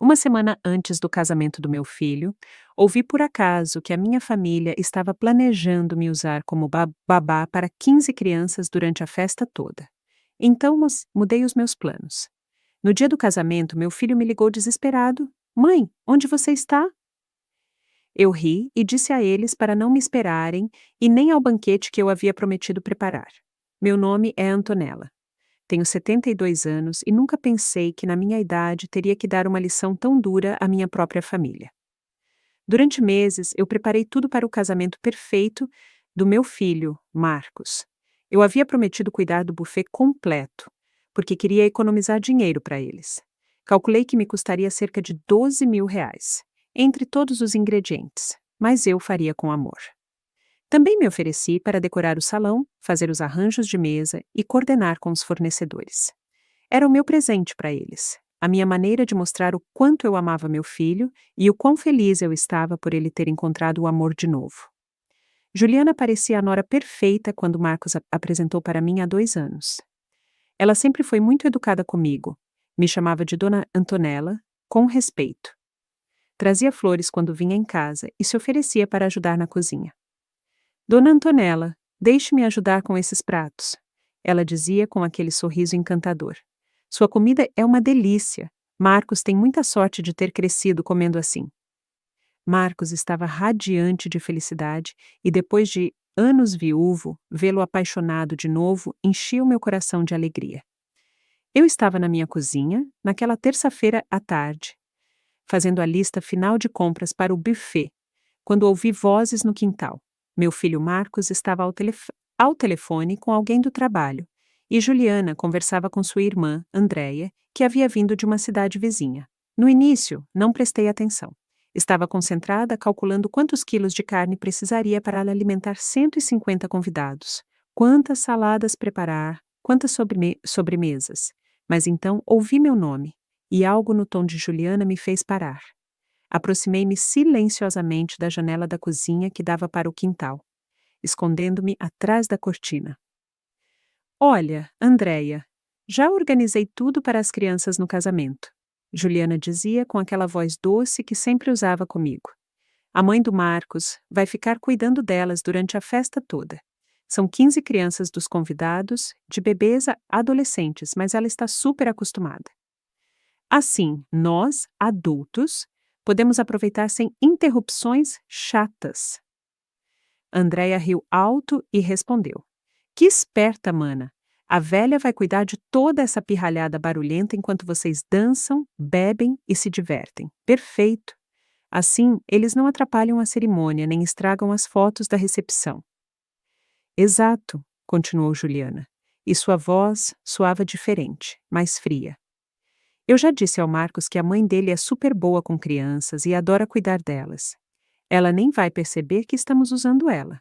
Uma semana antes do casamento do meu filho, ouvi por acaso que a minha família estava planejando me usar como babá para 15 crianças durante a festa toda. Então, mudei os meus planos. No dia do casamento, meu filho me ligou desesperado: Mãe, onde você está? Eu ri e disse a eles para não me esperarem e nem ao banquete que eu havia prometido preparar. Meu nome é Antonella. Tenho 72 anos e nunca pensei que, na minha idade, teria que dar uma lição tão dura à minha própria família. Durante meses, eu preparei tudo para o casamento perfeito do meu filho, Marcos. Eu havia prometido cuidar do buffet completo, porque queria economizar dinheiro para eles. Calculei que me custaria cerca de R$ 12.000, entre todos os ingredientes, mas eu faria com amor. Também me ofereci para decorar o salão, fazer os arranjos de mesa e coordenar com os fornecedores. Era o meu presente para eles, a minha maneira de mostrar o quanto eu amava meu filho e o quão feliz eu estava por ele ter encontrado o amor de novo. Juliana parecia a nora perfeita quando Marcos apresentou para mim há 2 anos. Ela sempre foi muito educada comigo, me chamava de Dona Antonella, com respeito. Trazia flores quando vinha em casa e se oferecia para ajudar na cozinha. Dona Antonella, deixe-me ajudar com esses pratos, ela dizia com aquele sorriso encantador. Sua comida é uma delícia. Marcos tem muita sorte de ter crescido comendo assim. Marcos estava radiante de felicidade e, depois de anos viúvo, vê-lo apaixonado de novo enchia o meu coração de alegria. Eu estava na minha cozinha, naquela terça-feira à tarde, fazendo a lista final de compras para o buffet, quando ouvi vozes no quintal. Meu filho Marcos estava ao telefone com alguém do trabalho, e Juliana conversava com sua irmã, Andréia, que havia vindo de uma cidade vizinha. No início, não prestei atenção. Estava concentrada calculando quantos quilos de carne precisaria para alimentar 150 convidados, quantas saladas preparar, quantas sobremesas. Mas então ouvi meu nome, e algo no tom de Juliana me fez parar. Aproximei-me silenciosamente da janela da cozinha que dava para o quintal, escondendo-me atrás da cortina. Olha, Andréia, já organizei tudo para as crianças no casamento, Juliana dizia com aquela voz doce que sempre usava comigo. A mãe do Marcos vai ficar cuidando delas durante a festa toda. São 15 crianças dos convidados, de bebês a adolescentes, mas ela está super acostumada. Assim, nós, adultos, podemos aproveitar sem interrupções chatas. Andréia riu alto e respondeu: Que esperta, mana! A velha vai cuidar de toda essa pirralhada barulhenta enquanto vocês dançam, bebem e se divertem. Perfeito! Assim, eles não atrapalham a cerimônia nem estragam as fotos da recepção. Exato, continuou Juliana, e sua voz soava diferente, mais fria. Eu já disse ao Marcos que a mãe dele é super boa com crianças e adora cuidar delas. Ela nem vai perceber que estamos usando ela.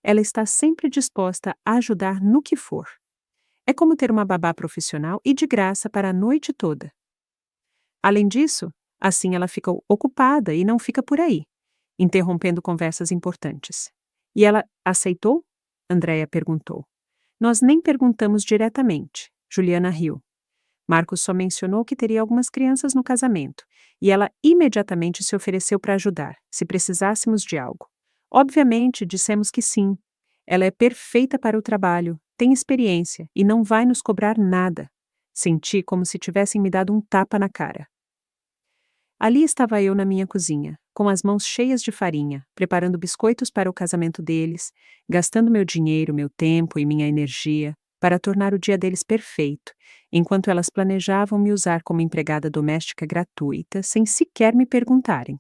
Ela está sempre disposta a ajudar no que for. É como ter uma babá profissional e de graça para a noite toda. Além disso, assim ela fica ocupada e não fica por aí, interrompendo conversas importantes. E ela aceitou? Andréia perguntou. Nós nem perguntamos diretamente. Juliana riu. Marcos só mencionou que teria algumas crianças no casamento, e ela imediatamente se ofereceu para ajudar, se precisássemos de algo. Obviamente, dissemos que sim. Ela é perfeita para o trabalho, tem experiência e não vai nos cobrar nada. Senti como se tivessem me dado um tapa na cara. Ali estava eu na minha cozinha, com as mãos cheias de farinha, preparando biscoitos para o casamento deles, gastando meu dinheiro, meu tempo e minha energia para tornar o dia deles perfeito, enquanto elas planejavam me usar como empregada doméstica gratuita sem sequer me perguntarem.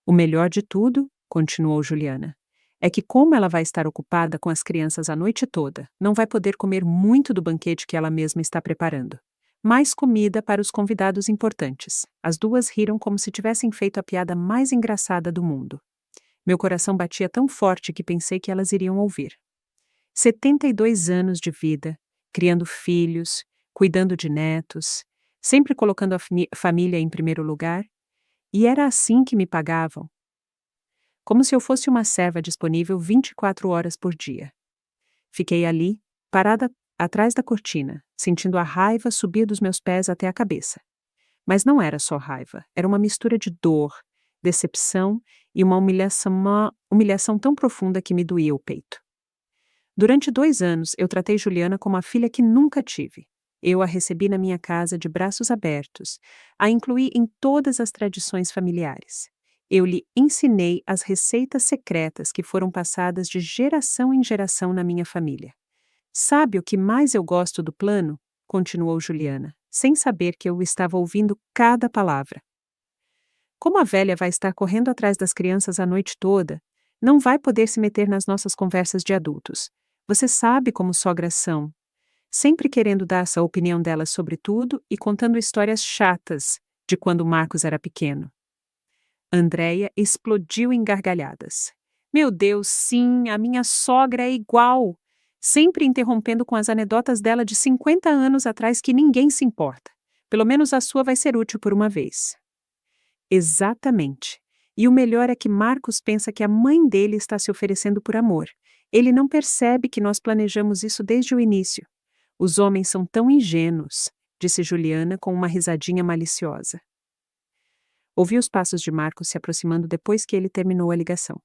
O melhor de tudo, continuou Juliana, é que como ela vai estar ocupada com as crianças a noite toda, não vai poder comer muito do banquete que ela mesma está preparando. Mais comida para os convidados importantes. As duas riram como se tivessem feito a piada mais engraçada do mundo. Meu coração batia tão forte que pensei que elas iriam ouvir. 72 anos de vida, criando filhos, cuidando de netos, sempre colocando a família em primeiro lugar, e era assim que me pagavam. Como se eu fosse uma serva disponível 24 horas por dia. Fiquei ali, parada atrás da cortina, sentindo a raiva subir dos meus pés até a cabeça. Mas não era só raiva, era uma mistura de dor, decepção e uma humilhação tão profunda que me doía o peito. Durante 2 anos, eu tratei Juliana como a filha que nunca tive. Eu a recebi na minha casa de braços abertos, a incluí em todas as tradições familiares. Eu lhe ensinei as receitas secretas que foram passadas de geração em geração na minha família. Sabe o que mais eu gosto do plano? Continuou Juliana, sem saber que eu estava ouvindo cada palavra. Como a velha vai estar correndo atrás das crianças a noite toda, não vai poder se meter nas nossas conversas de adultos. Você sabe como sogras são. Sempre querendo dar essa opinião delas sobre tudo e contando histórias chatas de quando Marcos era pequeno. Andréia explodiu em gargalhadas. Meu Deus, sim, a minha sogra é igual. Sempre interrompendo com as anedotas dela de 50 anos atrás que ninguém se importa. Pelo menos a sua vai ser útil por uma vez. Exatamente. E o melhor é que Marcos pensa que a mãe dele está se oferecendo por amor. Ele não percebe que nós planejamos isso desde o início. Os homens são tão ingênuos, disse Juliana com uma risadinha maliciosa. Ouvi os passos de Marcos se aproximando depois que ele terminou a ligação.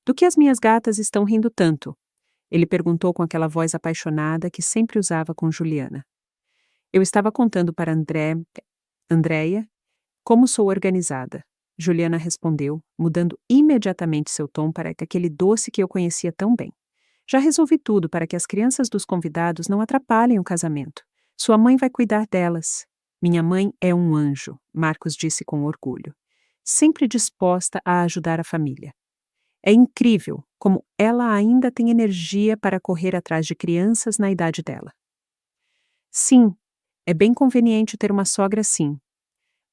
Do que as minhas gatas estão rindo tanto? Ele perguntou com aquela voz apaixonada que sempre usava com Juliana. Eu estava contando para Andréia como sou organizada. Juliana respondeu, mudando imediatamente seu tom para aquele doce que eu conhecia tão bem. Já resolvi tudo para que as crianças dos convidados não atrapalhem o casamento. Sua mãe vai cuidar delas. Minha mãe é um anjo, Marcos disse com orgulho, sempre disposta a ajudar a família. É incrível como ela ainda tem energia para correr atrás de crianças na idade dela. Sim, é bem conveniente ter uma sogra assim,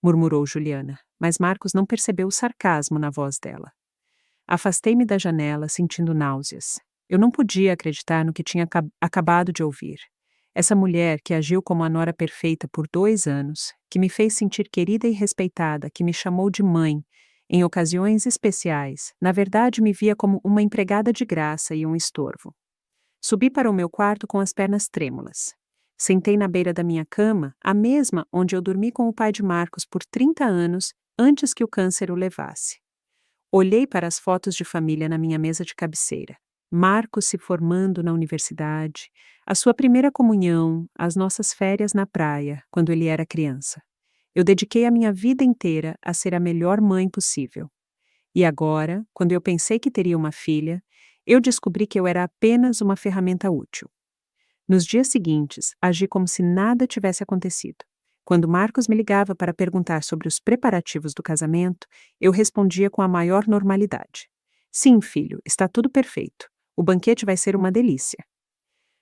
murmurou Juliana, mas Marcos não percebeu o sarcasmo na voz dela. Afastei-me da janela, sentindo náuseas. Eu não podia acreditar no que tinha acabado de ouvir. Essa mulher que agiu como a nora perfeita por 2 anos, que me fez sentir querida e respeitada, que me chamou de mãe, em ocasiões especiais, na verdade me via como uma empregada de graça e um estorvo. Subi para o meu quarto com as pernas trêmulas. Sentei na beira da minha cama, a mesma onde eu dormi com o pai de Marcos por 30 anos, antes que o câncer o levasse. Olhei para as fotos de família na minha mesa de cabeceira. Marcos se formando na universidade, a sua primeira comunhão, as nossas férias na praia, quando ele era criança. Eu dediquei a minha vida inteira a ser a melhor mãe possível. E agora, quando eu pensei que teria uma filha, eu descobri que eu era apenas uma ferramenta útil. Nos dias seguintes, agi como se nada tivesse acontecido. Quando Marcos me ligava para perguntar sobre os preparativos do casamento, eu respondia com a maior normalidade. Sim, filho, está tudo perfeito. O banquete vai ser uma delícia.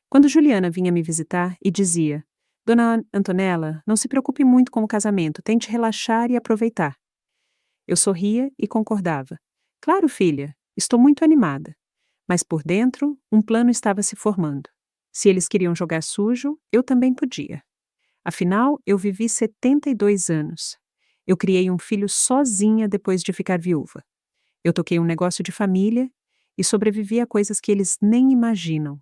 Quando Juliana vinha me visitar e dizia: Dona Antonella, não se preocupe muito com o casamento, tente relaxar e aproveitar. Eu sorria e concordava. Claro, filha, estou muito animada. Mas por dentro, um plano estava se formando. Se eles queriam jogar sujo, eu também podia. Afinal, eu vivi 72 anos. Eu criei um filho sozinha depois de ficar viúva. Eu toquei um negócio de família e sobrevivi a coisas que eles nem imaginam.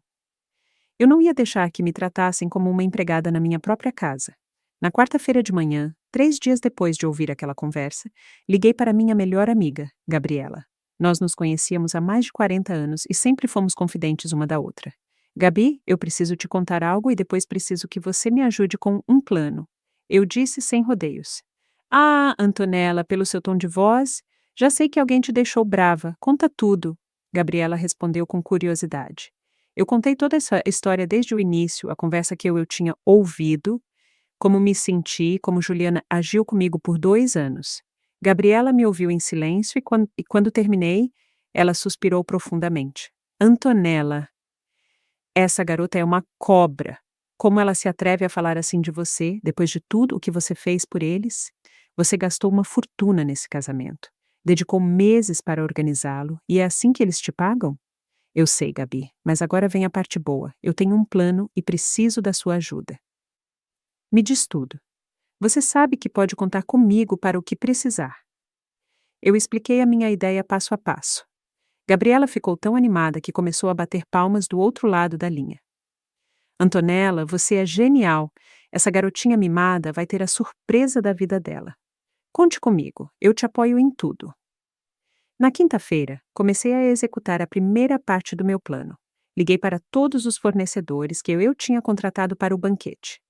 Eu não ia deixar que me tratassem como uma empregada na minha própria casa. Na quarta-feira de manhã, 3 dias depois de ouvir aquela conversa, liguei para minha melhor amiga, Gabriela. Nós nos conhecíamos há mais de 40 anos e sempre fomos confidentes uma da outra. Gabi, eu preciso te contar algo e depois preciso que você me ajude com um plano. Eu disse sem rodeios. Ah, Antonella, pelo seu tom de voz, já sei que alguém te deixou brava. Conta tudo. Gabriela respondeu com curiosidade. Eu contei toda essa história desde o início, a conversa que eu tinha ouvido, como me senti, como Juliana agiu comigo por 2 anos. Gabriela me ouviu em silêncio e quando terminei, ela suspirou profundamente. Antonella, essa garota é uma cobra. Como ela se atreve a falar assim de você, depois de tudo o que você fez por eles? Você gastou uma fortuna nesse casamento. Dedicou meses para organizá-lo e é assim que eles te pagam? Eu sei, Gabi, mas agora vem a parte boa. Eu tenho um plano e preciso da sua ajuda. Me diz tudo. Você sabe que pode contar comigo para o que precisar. Eu expliquei a minha ideia passo a passo. Gabriela ficou tão animada que começou a bater palmas do outro lado da linha. Antonella, você é genial. Essa garotinha mimada vai ter a surpresa da vida dela. Conte comigo, eu te apoio em tudo. Na quinta-feira, comecei a executar a primeira parte do meu plano. Liguei para todos os fornecedores que eu tinha contratado para o banquete.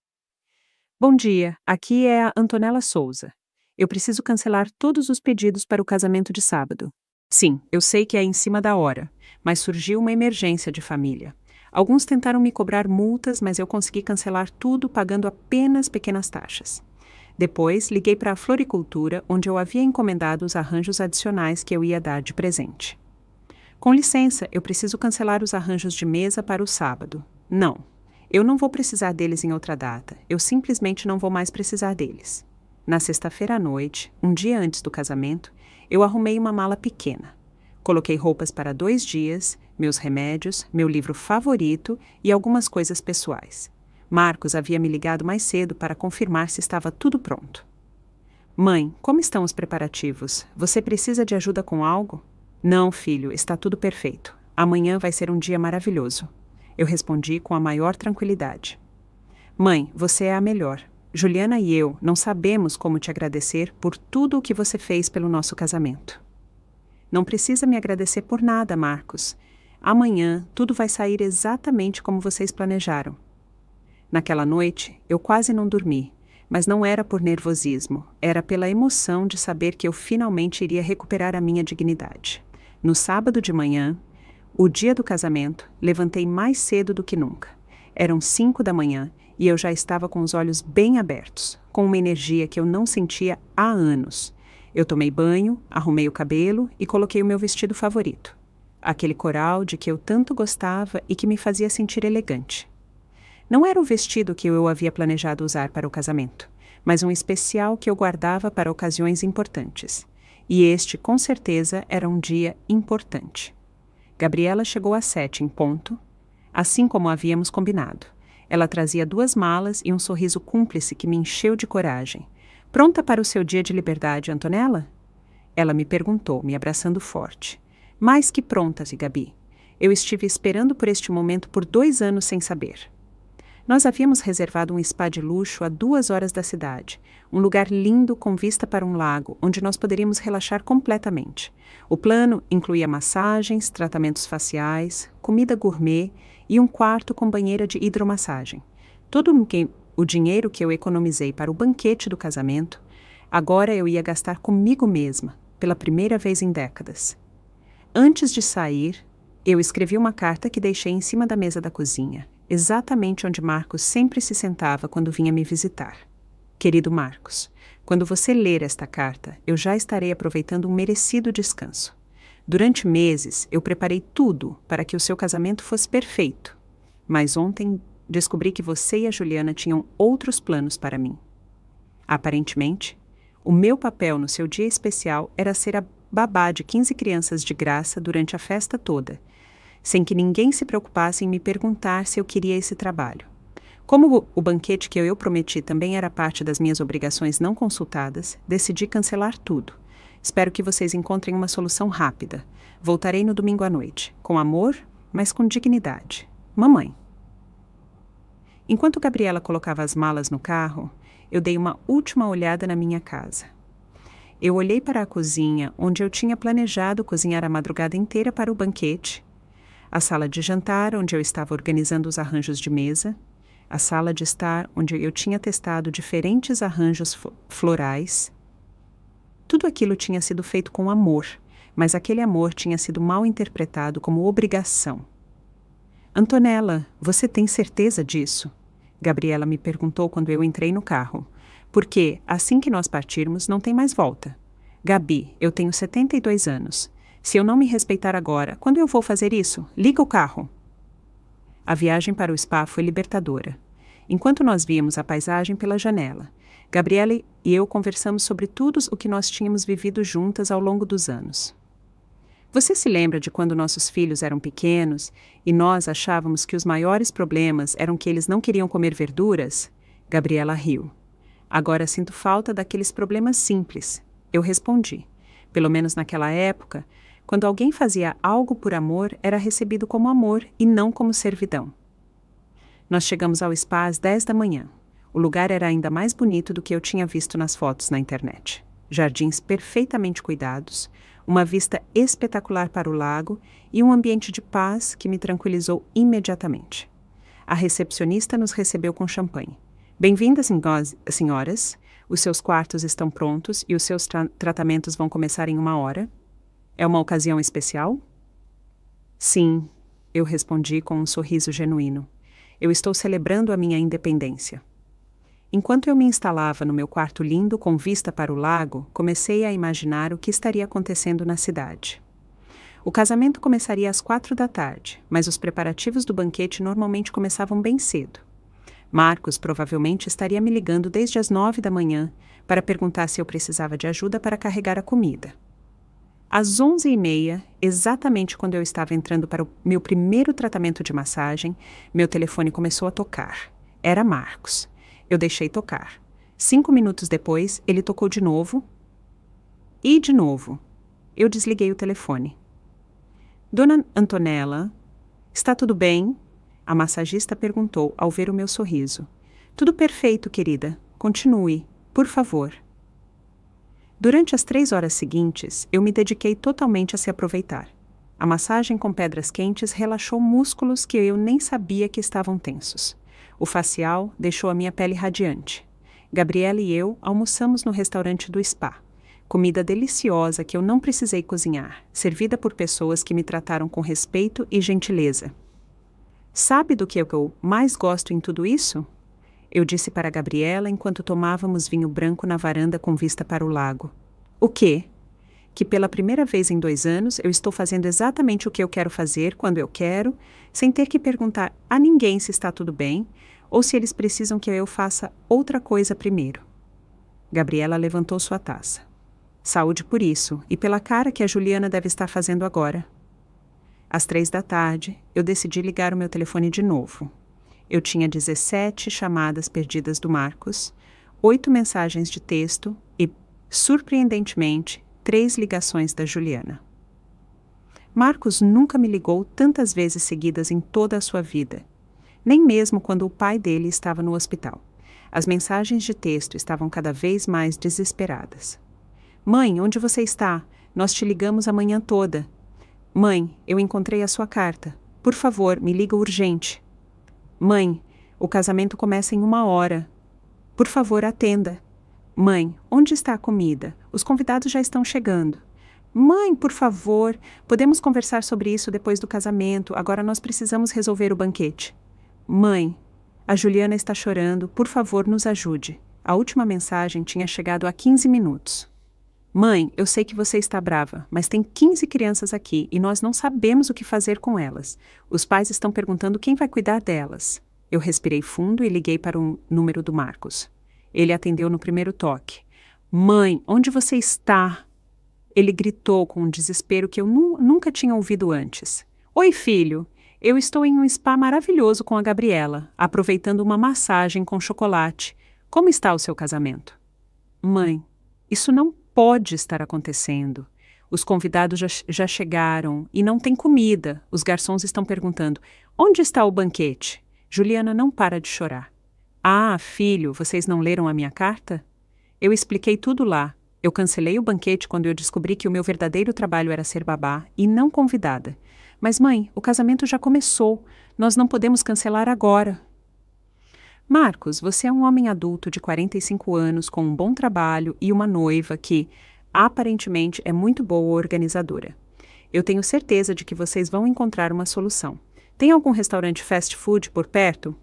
Bom dia, aqui é a Antonella Souza. Eu preciso cancelar todos os pedidos para o casamento de sábado. Sim, eu sei que é em cima da hora, mas surgiu uma emergência de família. Alguns tentaram me cobrar multas, mas eu consegui cancelar tudo pagando apenas pequenas taxas. Depois, liguei para a floricultura, onde eu havia encomendado os arranjos adicionais que eu ia dar de presente. Com licença, eu preciso cancelar os arranjos de mesa para o sábado. Não, eu não vou precisar deles em outra data. Eu simplesmente não vou mais precisar deles. Na sexta-feira à noite, um dia antes do casamento, eu arrumei uma mala pequena. Coloquei roupas para 2 dias, meus remédios, meu livro favorito e algumas coisas pessoais. Marcos havia me ligado mais cedo para confirmar se estava tudo pronto. Mãe, como estão os preparativos? Você precisa de ajuda com algo? Não, filho, está tudo perfeito. Amanhã vai ser um dia maravilhoso. Eu respondi com a maior tranquilidade. Mãe, você é a melhor. Juliana e eu não sabemos como te agradecer por tudo o que você fez pelo nosso casamento. Não precisa me agradecer por nada, Marcos. Amanhã tudo vai sair exatamente como vocês planejaram. Naquela noite, eu quase não dormi, mas não era por nervosismo, era pela emoção de saber que eu finalmente iria recuperar a minha dignidade. No sábado de manhã, o dia do casamento, levantei mais cedo do que nunca. Eram 5 da manhã e eu já estava com os olhos bem abertos, com uma energia que eu não sentia há anos. Eu tomei banho, arrumei o cabelo e coloquei o meu vestido favorito. Aquele coral de que eu tanto gostava e que me fazia sentir elegante. Não era o vestido que eu havia planejado usar para o casamento, mas um especial que eu guardava para ocasiões importantes. E este, com certeza, era um dia importante. Gabriela chegou às 7 em ponto, assim como havíamos combinado. Ela trazia 2 malas e um sorriso cúmplice que me encheu de coragem. Pronta para o seu dia de liberdade, Antonella? Ela me perguntou, me abraçando forte. Mais que pronta, Gabi. Eu estive esperando por este momento por 2 anos sem saber. Nós havíamos reservado um spa de luxo a 2 horas da cidade, um lugar lindo com vista para um lago, onde nós poderíamos relaxar completamente. O plano incluía massagens, tratamentos faciais, comida gourmet e um quarto com banheira de hidromassagem. Todo o dinheiro que eu economizei para o banquete do casamento, agora eu ia gastar comigo mesma, pela primeira vez em décadas. Antes de sair, eu escrevi uma carta que deixei em cima da mesa da cozinha, exatamente onde Marcos sempre se sentava quando vinha me visitar. Querido Marcos, quando você ler esta carta, eu já estarei aproveitando um merecido descanso. Durante meses, eu preparei tudo para que o seu casamento fosse perfeito. Mas ontem descobri que você e a Juliana tinham outros planos para mim. Aparentemente, o meu papel no seu dia especial era ser a babá de 15 crianças de graça durante a festa toda, sem que ninguém se preocupasse em me perguntar se eu queria esse trabalho. Como o banquete que eu prometi também era parte das minhas obrigações não consultadas, decidi cancelar tudo. Espero que vocês encontrem uma solução rápida. Voltarei no domingo à noite, com amor, mas com dignidade. Mamãe. Enquanto Gabriela colocava as malas no carro, eu dei uma última olhada na minha casa. Eu olhei para a cozinha, onde eu tinha planejado cozinhar a madrugada inteira para o banquete, a sala de jantar, onde eu estava organizando os arranjos de mesa, a sala de estar, onde eu tinha testado diferentes arranjos florais. Tudo aquilo tinha sido feito com amor, mas aquele amor tinha sido mal interpretado como obrigação. Antonella, você tem certeza disso? Gabriela me perguntou quando eu entrei no carro. Porque, assim que nós partirmos, não tem mais volta. Gabi, eu tenho 72 anos. Se eu não me respeitar agora, quando eu vou fazer isso? Liga o carro. A viagem para o spa foi libertadora. Enquanto nós víamos a paisagem pela janela, Gabriela e eu conversamos sobre tudo o que nós tínhamos vivido juntas ao longo dos anos. Você se lembra de quando nossos filhos eram pequenos e nós achávamos que os maiores problemas eram que eles não queriam comer verduras? Gabriela riu. Agora sinto falta daqueles problemas simples. Eu respondi. Pelo menos naquela época, quando alguém fazia algo por amor, era recebido como amor e não como servidão. Nós chegamos ao spa às 10 da manhã. O lugar era ainda mais bonito do que eu tinha visto nas fotos na internet. Jardins perfeitamente cuidados, uma vista espetacular para o lago e um ambiente de paz que me tranquilizou imediatamente. A recepcionista nos recebeu com champanhe. Bem-vindas, senhoras. Os seus quartos estão prontos e os seus tratamentos vão começar em 1 hora. É uma ocasião especial? Sim, eu respondi com um sorriso genuíno. Eu estou celebrando a minha independência. Enquanto eu me instalava no meu quarto lindo com vista para o lago, comecei a imaginar o que estaria acontecendo na cidade. O casamento começaria às 4 da tarde, mas os preparativos do banquete normalmente começavam bem cedo. Marcos provavelmente estaria me ligando desde as 9 da manhã para perguntar se eu precisava de ajuda para carregar a comida. Às 11h30, exatamente quando eu estava entrando para o meu primeiro tratamento de massagem, meu telefone começou a tocar. Era Marcos. Eu deixei tocar. 5 minutos depois, ele tocou de novo. E de novo. Eu desliguei o telefone. Dona Antonella, está tudo bem? A massagista perguntou ao ver o meu sorriso. Tudo perfeito, querida. Continue, por favor. Durante as 3 horas seguintes, eu me dediquei totalmente a se aproveitar. A massagem com pedras quentes relaxou músculos que eu nem sabia que estavam tensos. O facial deixou a minha pele radiante. Gabriela e eu almoçamos no restaurante do spa. Comida deliciosa que eu não precisei cozinhar, servida por pessoas que me trataram com respeito e gentileza. Sabe do que eu mais gosto em tudo isso? Eu disse para Gabriela enquanto tomávamos vinho branco na varanda com vista para o lago. O quê? Que pela primeira vez em 2 anos eu estou fazendo exatamente o que eu quero fazer quando eu quero, sem ter que perguntar a ninguém se está tudo bem ou se eles precisam que eu faça outra coisa primeiro. Gabriela levantou sua taça. Saúde por isso e pela cara que a Juliana deve estar fazendo agora. Às 3 da tarde, eu decidi ligar o meu telefone de novo. Eu tinha 17 chamadas perdidas do Marcos, 8 mensagens de texto e, surpreendentemente, 3 ligações da Juliana. Marcos nunca me ligou tantas vezes seguidas em toda a sua vida, nem mesmo quando o pai dele estava no hospital. As mensagens de texto estavam cada vez mais desesperadas. Mãe, onde você está? Nós te ligamos a manhã toda. Mãe, eu encontrei a sua carta. Por favor, me liga urgente. Mãe, o casamento começa em 1 hora. Por favor, atenda. Mãe, onde está a comida? Os convidados já estão chegando. Mãe, por favor, podemos conversar sobre isso depois do casamento. Agora nós precisamos resolver o banquete. Mãe, a Juliana está chorando. Por favor, nos ajude. A última mensagem tinha chegado há 15 minutos. Mãe, eu sei que você está brava, mas tem 15 crianças aqui e nós não sabemos o que fazer com elas. Os pais estão perguntando quem vai cuidar delas. Eu respirei fundo e liguei para o número do Marcos. Ele atendeu no primeiro toque. Mãe, onde você está? Ele gritou com um desespero que eu nunca tinha ouvido antes. Oi, filho. Eu estou em um spa maravilhoso com a Gabriela, aproveitando uma massagem com chocolate. Como está o seu casamento? Mãe, isso não pode estar acontecendo. Os convidados já chegaram e não tem comida. Os garçons estão perguntando, onde está o banquete? Juliana não para de chorar. Ah, filho, vocês não leram a minha carta? Eu expliquei tudo lá. Eu cancelei o banquete quando eu descobri que o meu verdadeiro trabalho era ser babá e não convidada. Mas mãe, o casamento já começou. Nós não podemos cancelar agora. Marcos, você é um homem adulto de 45 anos com um bom trabalho e uma noiva que, aparentemente, é muito boa organizadora. Eu tenho certeza de que vocês vão encontrar uma solução. Tem algum restaurante fast food por perto?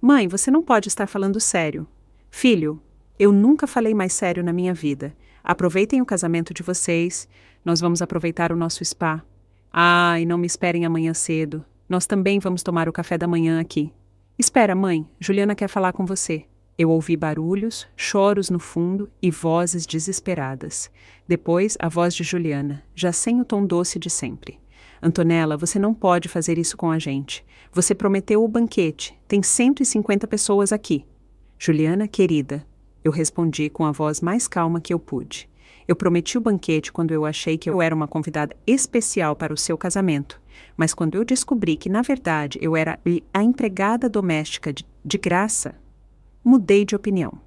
Mãe, você não pode estar falando sério. Filho, eu nunca falei mais sério na minha vida. Aproveitem o casamento de vocês. Nós vamos aproveitar o nosso spa. Ah, e não me esperem amanhã cedo. Nós também vamos tomar o café da manhã aqui. Espera, mãe, Juliana quer falar com você. Eu ouvi barulhos, choros no fundo e vozes desesperadas. Depois, a voz de Juliana, já sem o tom doce de sempre. Antonella, você não pode fazer isso com a gente. Você prometeu o banquete. Tem 150 pessoas aqui. Juliana, querida, eu respondi com a voz mais calma que eu pude. Eu prometi o banquete quando eu achei que eu era uma convidada especial para o seu casamento. Mas quando eu descobri que, na verdade, eu era a empregada doméstica de graça, mudei de opinião.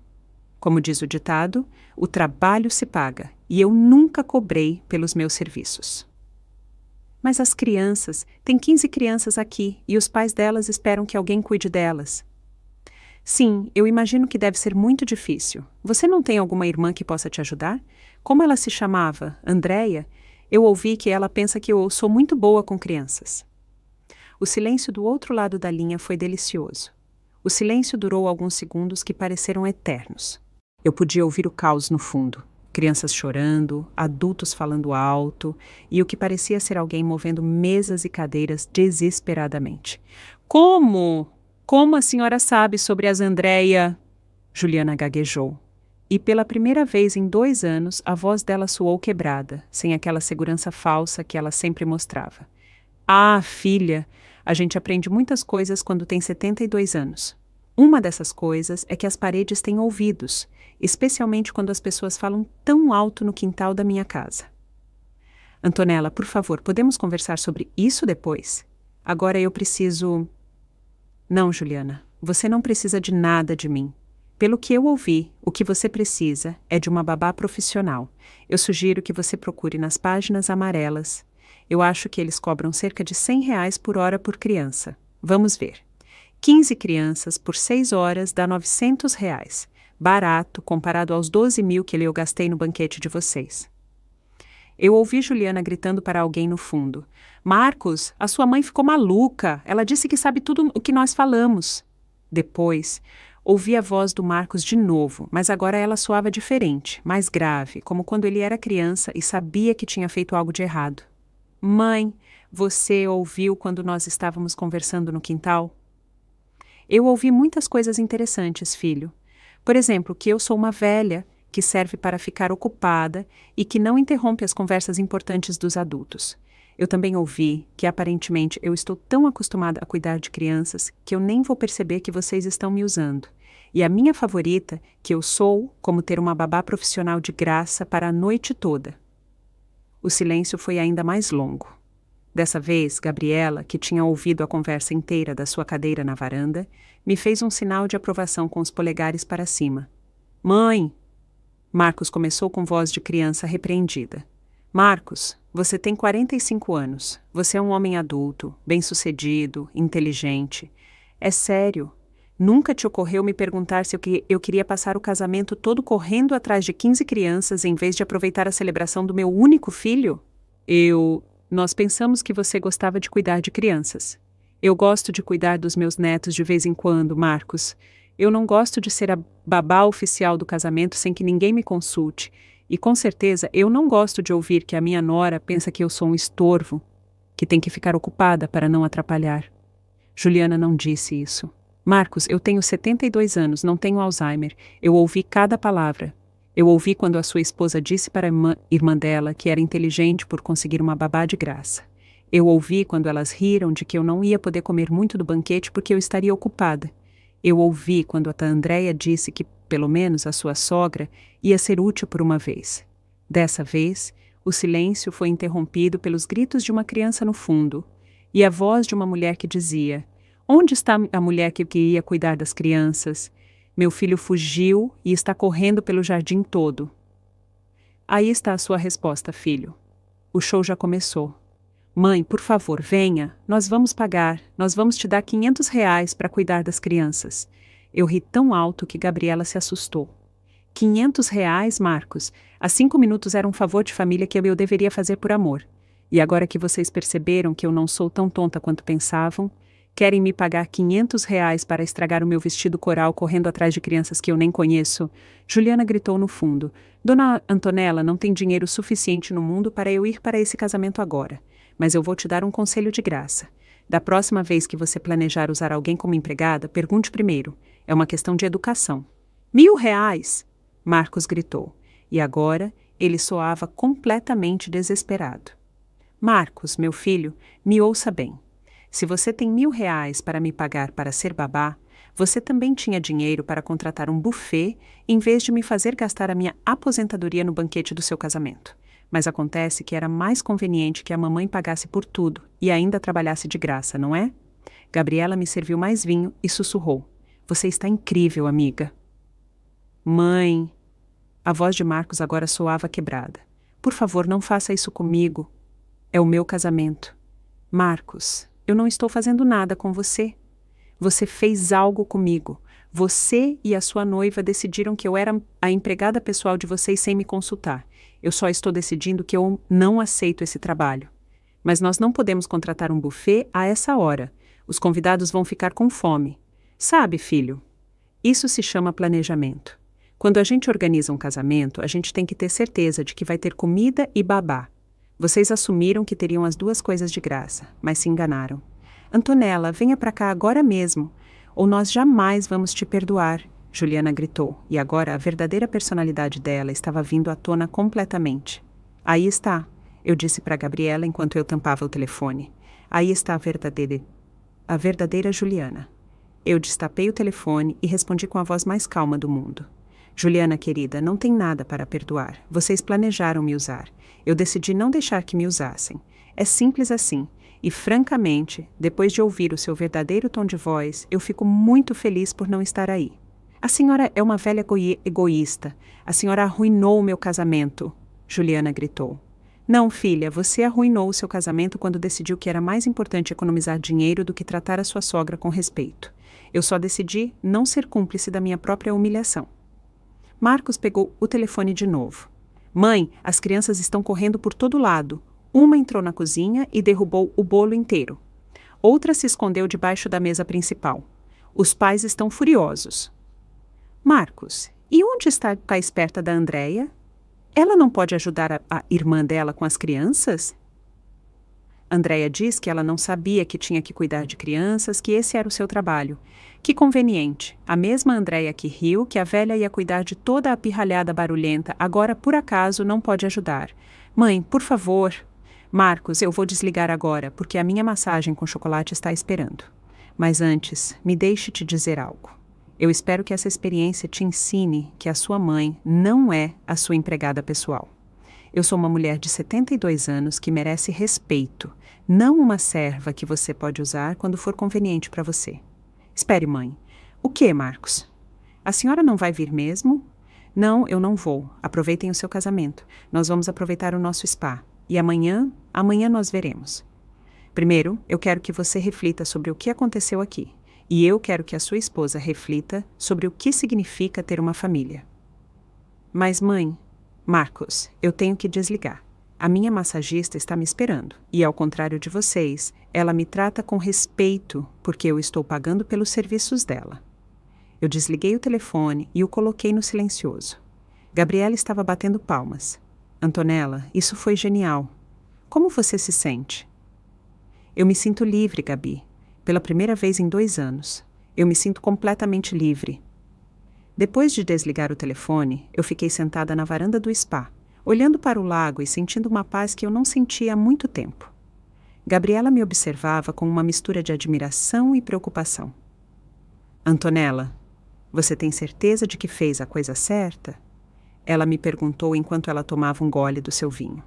Como diz o ditado, o trabalho se paga e eu nunca cobrei pelos meus serviços. Mas as crianças, tem 15 crianças aqui e os pais delas esperam que alguém cuide delas. Sim, eu imagino que deve ser muito difícil. Você não tem alguma irmã que possa te ajudar? Como ela se chamava? Andréia? Eu ouvi que ela pensa que eu sou muito boa com crianças. O silêncio do outro lado da linha foi delicioso. O silêncio durou alguns segundos que pareceram eternos. Eu podia ouvir o caos no fundo. Crianças chorando, adultos falando alto e o que parecia ser alguém movendo mesas e cadeiras desesperadamente. Como? Como a senhora sabe sobre as Andréia? Juliana gaguejou. E pela primeira vez em 2 anos, a voz dela soou quebrada, sem aquela segurança falsa que ela sempre mostrava. Ah, filha, a gente aprende muitas coisas quando tem 72 anos. Uma dessas coisas é que as paredes têm ouvidos, especialmente quando as pessoas falam tão alto no quintal da minha casa. Antonella, por favor, podemos conversar sobre isso depois? Agora eu preciso... Não, Juliana, você não precisa de nada de mim. Pelo que eu ouvi, o que você precisa é de uma babá profissional. Eu sugiro que você procure nas páginas amarelas. Eu acho que eles cobram cerca de R$ 100 por hora por criança. Vamos ver. 15 crianças por 6 horas dá R$ 900. Barato comparado aos 12.000 que eu gastei no banquete de vocês. Eu ouvi Juliana gritando para alguém no fundo. Marcos, a sua mãe ficou maluca. Ela disse que sabe tudo o que nós falamos. Depois, ouvi a voz do Marcos de novo, mas agora ela soava diferente, mais grave, como quando ele era criança e sabia que tinha feito algo de errado. Mãe, você ouviu quando nós estávamos conversando no quintal? Eu ouvi muitas coisas interessantes, filho. Por exemplo, que eu sou uma velha que serve para ficar ocupada e que não interrompe as conversas importantes dos adultos. Eu também ouvi que, aparentemente, eu estou tão acostumada a cuidar de crianças que eu nem vou perceber que vocês estão me usando. E a minha favorita, que eu sou como ter uma babá profissional de graça para a noite toda. O silêncio foi ainda mais longo. Dessa vez, Gabriela, que tinha ouvido a conversa inteira da sua cadeira na varanda, me fez um sinal de aprovação com os polegares para cima. Mãe! Marcos começou com voz de criança repreendida. Marcos, você tem 45 anos. Você é um homem adulto, bem-sucedido, inteligente. É sério. Nunca te ocorreu me perguntar se eu queria passar o casamento todo correndo atrás de 15 crianças em vez de aproveitar a celebração do meu único filho? Nós pensamos que você gostava de cuidar de crianças. Eu gosto de cuidar dos meus netos de vez em quando, Marcos. Eu não gosto de ser a babá oficial do casamento sem que ninguém me consulte. E com certeza eu não gosto de ouvir que a minha nora pensa que eu sou um estorvo, que tem que ficar ocupada para não atrapalhar. Juliana não disse isso. Marcos, eu tenho 72 anos, não tenho Alzheimer. Eu ouvi cada palavra. Eu ouvi quando a sua esposa disse para a irmã dela que era inteligente por conseguir uma babá de graça. Eu ouvi quando elas riram de que eu não ia poder comer muito do banquete porque eu estaria ocupada. Eu ouvi quando a Andréia disse que, pelo menos, a sua sogra ia ser útil por uma vez. Dessa vez, o silêncio foi interrompido pelos gritos de uma criança no fundo e a voz de uma mulher que dizia: Onde está a mulher que ia cuidar das crianças? Meu filho fugiu e está correndo pelo jardim todo. Aí está a sua resposta, filho. O show já começou. Mãe, por favor, venha. Nós vamos pagar. Nós vamos te dar R$ 500 para cuidar das crianças. Eu ri tão alto que Gabriela se assustou. R$ 500, Marcos? Há 5 minutos era um favor de família que eu deveria fazer por amor. E agora que vocês perceberam que eu não sou tão tonta quanto pensavam, querem me pagar R$ 500 para estragar o meu vestido coral correndo atrás de crianças que eu nem conheço? Juliana gritou no fundo. Dona Antonella não tem dinheiro suficiente no mundo para eu ir para esse casamento agora. Mas eu vou te dar um conselho de graça. Da próxima vez que você planejar usar alguém como empregada, pergunte primeiro. É uma questão de educação. R$ 1.000! Marcos gritou. E agora ele soava completamente desesperado. Marcos, meu filho, me ouça bem. Se você tem R$ 1.000 para me pagar para ser babá, você também tinha dinheiro para contratar um buffet em vez de me fazer gastar a minha aposentadoria no banquete do seu casamento. Mas acontece que era mais conveniente que a mamãe pagasse por tudo e ainda trabalhasse de graça, não é? Gabriela me serviu mais vinho e sussurrou. Você está incrível, amiga. Mãe. A voz de Marcos agora soava quebrada. Por favor, não faça isso comigo. É o meu casamento. Marcos, eu não estou fazendo nada com você. Você fez algo comigo. Você e a sua noiva decidiram que eu era a empregada pessoal de vocês sem me consultar. Eu só estou decidindo que eu não aceito esse trabalho. Mas nós não podemos contratar um buffet a essa hora. Os convidados vão ficar com fome. Sabe, filho? Isso se chama planejamento. Quando a gente organiza um casamento, a gente tem que ter certeza de que vai ter comida e babá. Vocês assumiram que teriam as duas coisas de graça, mas se enganaram. Antonella, venha para cá agora mesmo, ou nós jamais vamos te perdoar, Juliana gritou, e agora a verdadeira personalidade dela estava vindo à tona completamente. Aí está, eu disse para Gabriela enquanto eu tampava o telefone. Aí está a verdadeira Juliana. Eu destapei o telefone e respondi com a voz mais calma do mundo. Juliana, querida, não tem nada para perdoar. Vocês planejaram me usar. Eu decidi não deixar que me usassem. É simples assim. E, francamente, depois de ouvir o seu verdadeiro tom de voz, eu fico muito feliz por não estar aí. A senhora é uma velha egoísta. A senhora arruinou o meu casamento, Juliana gritou. Não, filha, você arruinou o seu casamento quando decidiu que era mais importante economizar dinheiro do que tratar a sua sogra com respeito. Eu só decidi não ser cúmplice da minha própria humilhação. Marcos pegou o telefone de novo. Mãe, as crianças estão correndo por todo lado. Uma entrou na cozinha e derrubou o bolo inteiro. Outra se escondeu debaixo da mesa principal. Os pais estão furiosos. Marcos, e onde está a esperta da Andréia? Ela não pode ajudar a irmã dela com as crianças? Andréia diz que ela não sabia que tinha que cuidar de crianças, que esse era o seu trabalho. Que conveniente. A mesma Andréia que riu que a velha ia cuidar de toda a pirralhada barulhenta, agora por acaso não pode ajudar. Mãe, por favor. Marcos, eu vou desligar agora, porque a minha massagem com chocolate está esperando. Mas antes, me deixe te dizer algo. Eu espero que essa experiência te ensine que a sua mãe não é a sua empregada pessoal. Eu sou uma mulher de 72 anos que merece respeito, não uma serva que você pode usar quando for conveniente para você. Espere, mãe. O que, Marcos? A senhora não vai vir mesmo? Não, eu não vou. Aproveitem o seu casamento. Nós vamos aproveitar o nosso spa. E amanhã nós veremos. Primeiro, eu quero que você reflita sobre o que aconteceu aqui. E eu quero que a sua esposa reflita sobre o que significa ter uma família. Mas, mãe, Marcos, eu tenho que desligar. A minha massagista está me esperando. E, ao contrário de vocês, ela me trata com respeito porque eu estou pagando pelos serviços dela. Eu desliguei o telefone e o coloquei no silencioso. Gabriela estava batendo palmas. Antonella, isso foi genial. Como você se sente? Eu me sinto livre, Gabi. Pela primeira vez em 2 anos. Eu me sinto completamente livre. Depois de desligar o telefone, eu fiquei sentada na varanda do spa, olhando para o lago e sentindo uma paz que eu não sentia há muito tempo. Gabriela me observava com uma mistura de admiração e preocupação. Antonella, você tem certeza de que fez a coisa certa? Ela me perguntou enquanto ela tomava um gole do seu vinho.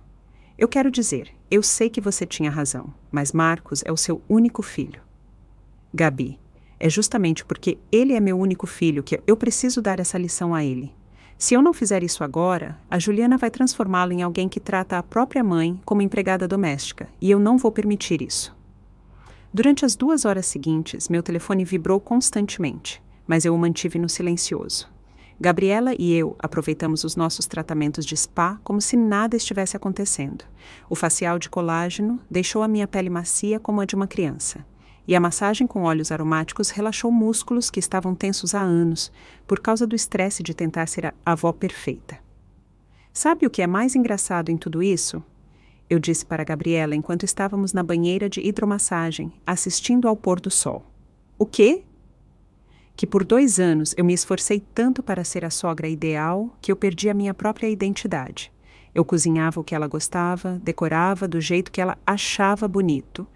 Eu quero dizer, eu sei que você tinha razão, mas Marcos é o seu único filho. Gabi, é justamente porque ele é meu único filho que eu preciso dar essa lição a ele. Se eu não fizer isso agora, a Juliana vai transformá-lo em alguém que trata a própria mãe como empregada doméstica, e eu não vou permitir isso. Durante as 2 horas seguintes, meu telefone vibrou constantemente, mas eu o mantive no silencioso. Gabriela e eu aproveitamos os nossos tratamentos de spa como se nada estivesse acontecendo. O facial de colágeno deixou a minha pele macia como a de uma criança. E a massagem com óleos aromáticos relaxou músculos que estavam tensos há anos, por causa do estresse de tentar ser a avó perfeita. Sabe o que é mais engraçado em tudo isso? Eu disse para Gabriela enquanto estávamos na banheira de hidromassagem, assistindo ao pôr do sol. O quê? Que por 2 anos eu me esforcei tanto para ser a sogra ideal que eu perdi a minha própria identidade. Eu cozinhava o que ela gostava, decorava do jeito que ela achava bonito.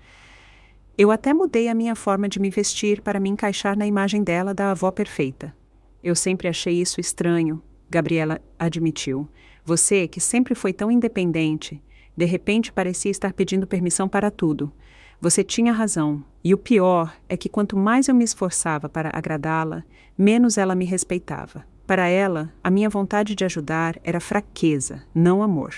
Eu até mudei a minha forma de me vestir para me encaixar na imagem dela da avó perfeita. Eu sempre achei isso estranho, Gabriela admitiu. Você, que sempre foi tão independente, de repente parecia estar pedindo permissão para tudo. Você tinha razão, e o pior é que quanto mais eu me esforçava para agradá-la, menos ela me respeitava. Para ela, a minha vontade de ajudar era fraqueza, não amor.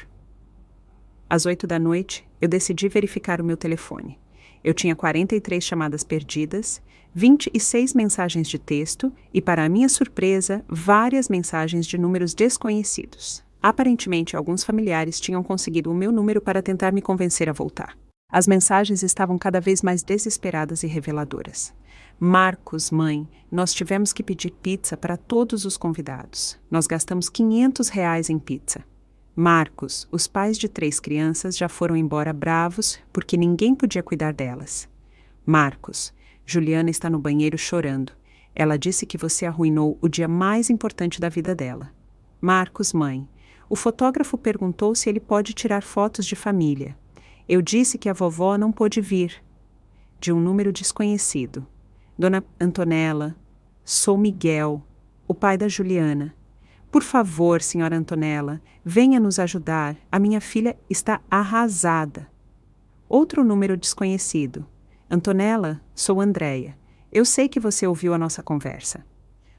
Às 8 da noite, eu decidi verificar o meu telefone. Eu tinha 43 chamadas perdidas, 26 mensagens de texto e, para a minha surpresa, várias mensagens de números desconhecidos. Aparentemente, alguns familiares tinham conseguido o meu número para tentar me convencer a voltar. As mensagens estavam cada vez mais desesperadas e reveladoras. Marcos, mãe, nós tivemos que pedir pizza para todos os convidados. Nós gastamos R$ 500 em pizza. Marcos, os pais de 3 crianças já foram embora bravos porque ninguém podia cuidar delas. Marcos, Juliana está no banheiro chorando. Ela disse que você arruinou o dia mais importante da vida dela. Marcos, mãe, o fotógrafo perguntou se ele pode tirar fotos de família. Eu disse que a vovó não pôde vir. De um número desconhecido. Dona Antonella, sou Miguel, o pai da Juliana. Por favor, senhora Antonella, venha nos ajudar. A minha filha está arrasada. Outro número desconhecido. Antonella, sou Andréia. Eu sei que você ouviu a nossa conversa.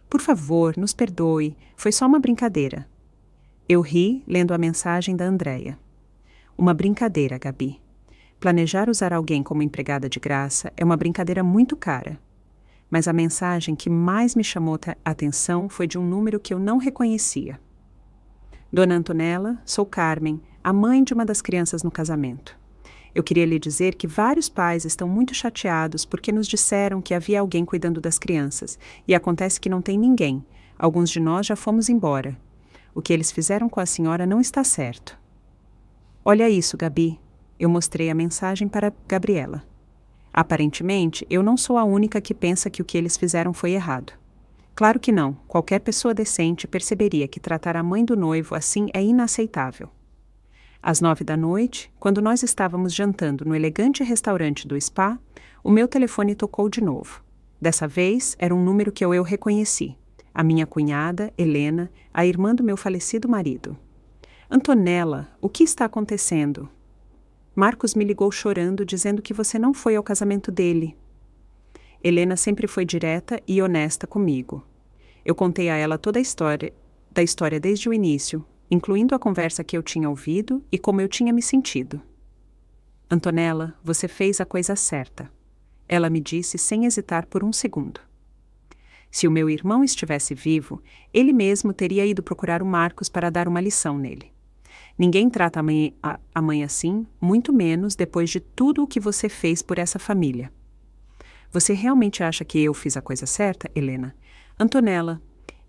Por favor, nos perdoe. Foi só uma brincadeira. Eu ri lendo a mensagem da Andréia. Uma brincadeira, Gabi. Planejar usar alguém como empregada de graça é uma brincadeira muito cara. Mas a mensagem que mais me chamou a atenção foi de um número que eu não reconhecia. Dona Antonella, sou Carmen, a mãe de uma das crianças no casamento. Eu queria lhe dizer que vários pais estão muito chateados porque nos disseram que havia alguém cuidando das crianças, e acontece que não tem ninguém. Alguns de nós já fomos embora. O que eles fizeram com a senhora não está certo. Olha isso, Gabi. Eu mostrei a mensagem para Gabriela. Aparentemente, eu não sou a única que pensa que o que eles fizeram foi errado. Claro que não. Qualquer pessoa decente perceberia que tratar a mãe do noivo assim é inaceitável. Às 9 da noite, quando nós estávamos jantando no elegante restaurante do spa, o meu telefone tocou de novo. Dessa vez, era um número que eu reconheci. A minha cunhada, Helena, a irmã do meu falecido marido. Antonella, o que está acontecendo? Marcos me ligou chorando, dizendo que você não foi ao casamento dele. Helena sempre foi direta e honesta comigo. Eu contei a ela toda a história desde o início, incluindo a conversa que eu tinha ouvido e como eu tinha me sentido. Antonella, você fez a coisa certa. Ela me disse sem hesitar por um segundo. Se o meu irmão estivesse vivo, ele mesmo teria ido procurar o Marcos para dar uma lição nele. Ninguém trata a mãe assim, muito menos depois de tudo o que você fez por essa família. Você realmente acha que eu fiz a coisa certa, Helena? Antonella,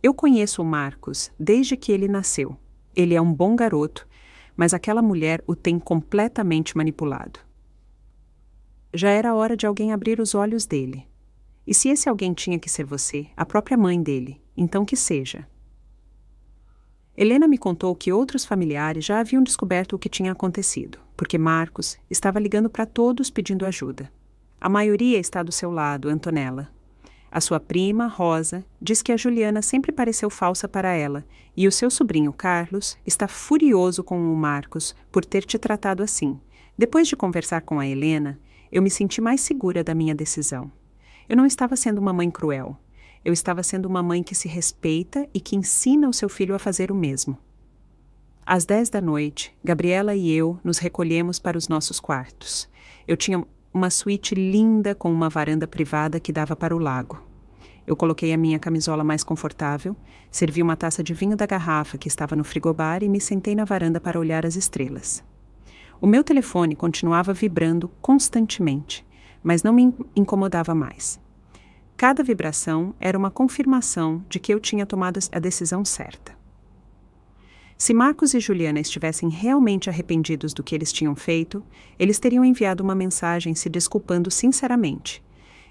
eu conheço o Marcos desde que ele nasceu. Ele é um bom garoto, mas aquela mulher o tem completamente manipulado. Já era hora de alguém abrir os olhos dele. E se esse alguém tinha que ser você, a própria mãe dele, então que seja. Helena me contou que outros familiares já haviam descoberto o que tinha acontecido, porque Marcos estava ligando para todos pedindo ajuda. A maioria está do seu lado, Antonella. A sua prima, Rosa, diz que a Juliana sempre pareceu falsa para ela, e o seu sobrinho, Carlos, está furioso com o Marcos por ter te tratado assim. Depois de conversar com a Helena, eu me senti mais segura da minha decisão. Eu não estava sendo uma mãe cruel. Eu estava sendo uma mãe que se respeita e que ensina o seu filho a fazer o mesmo. Às 10 da noite, Gabriela e eu nos recolhemos para os nossos quartos. Eu tinha uma suíte linda com uma varanda privada que dava para o lago. Eu coloquei a minha camisola mais confortável, servi uma taça de vinho da garrafa que estava no frigobar e me sentei na varanda para olhar as estrelas. O meu telefone continuava vibrando constantemente, mas não me incomodava mais. Cada vibração era uma confirmação de que eu tinha tomado a decisão certa. Se Marcos e Juliana estivessem realmente arrependidos do que eles tinham feito, eles teriam enviado uma mensagem se desculpando sinceramente,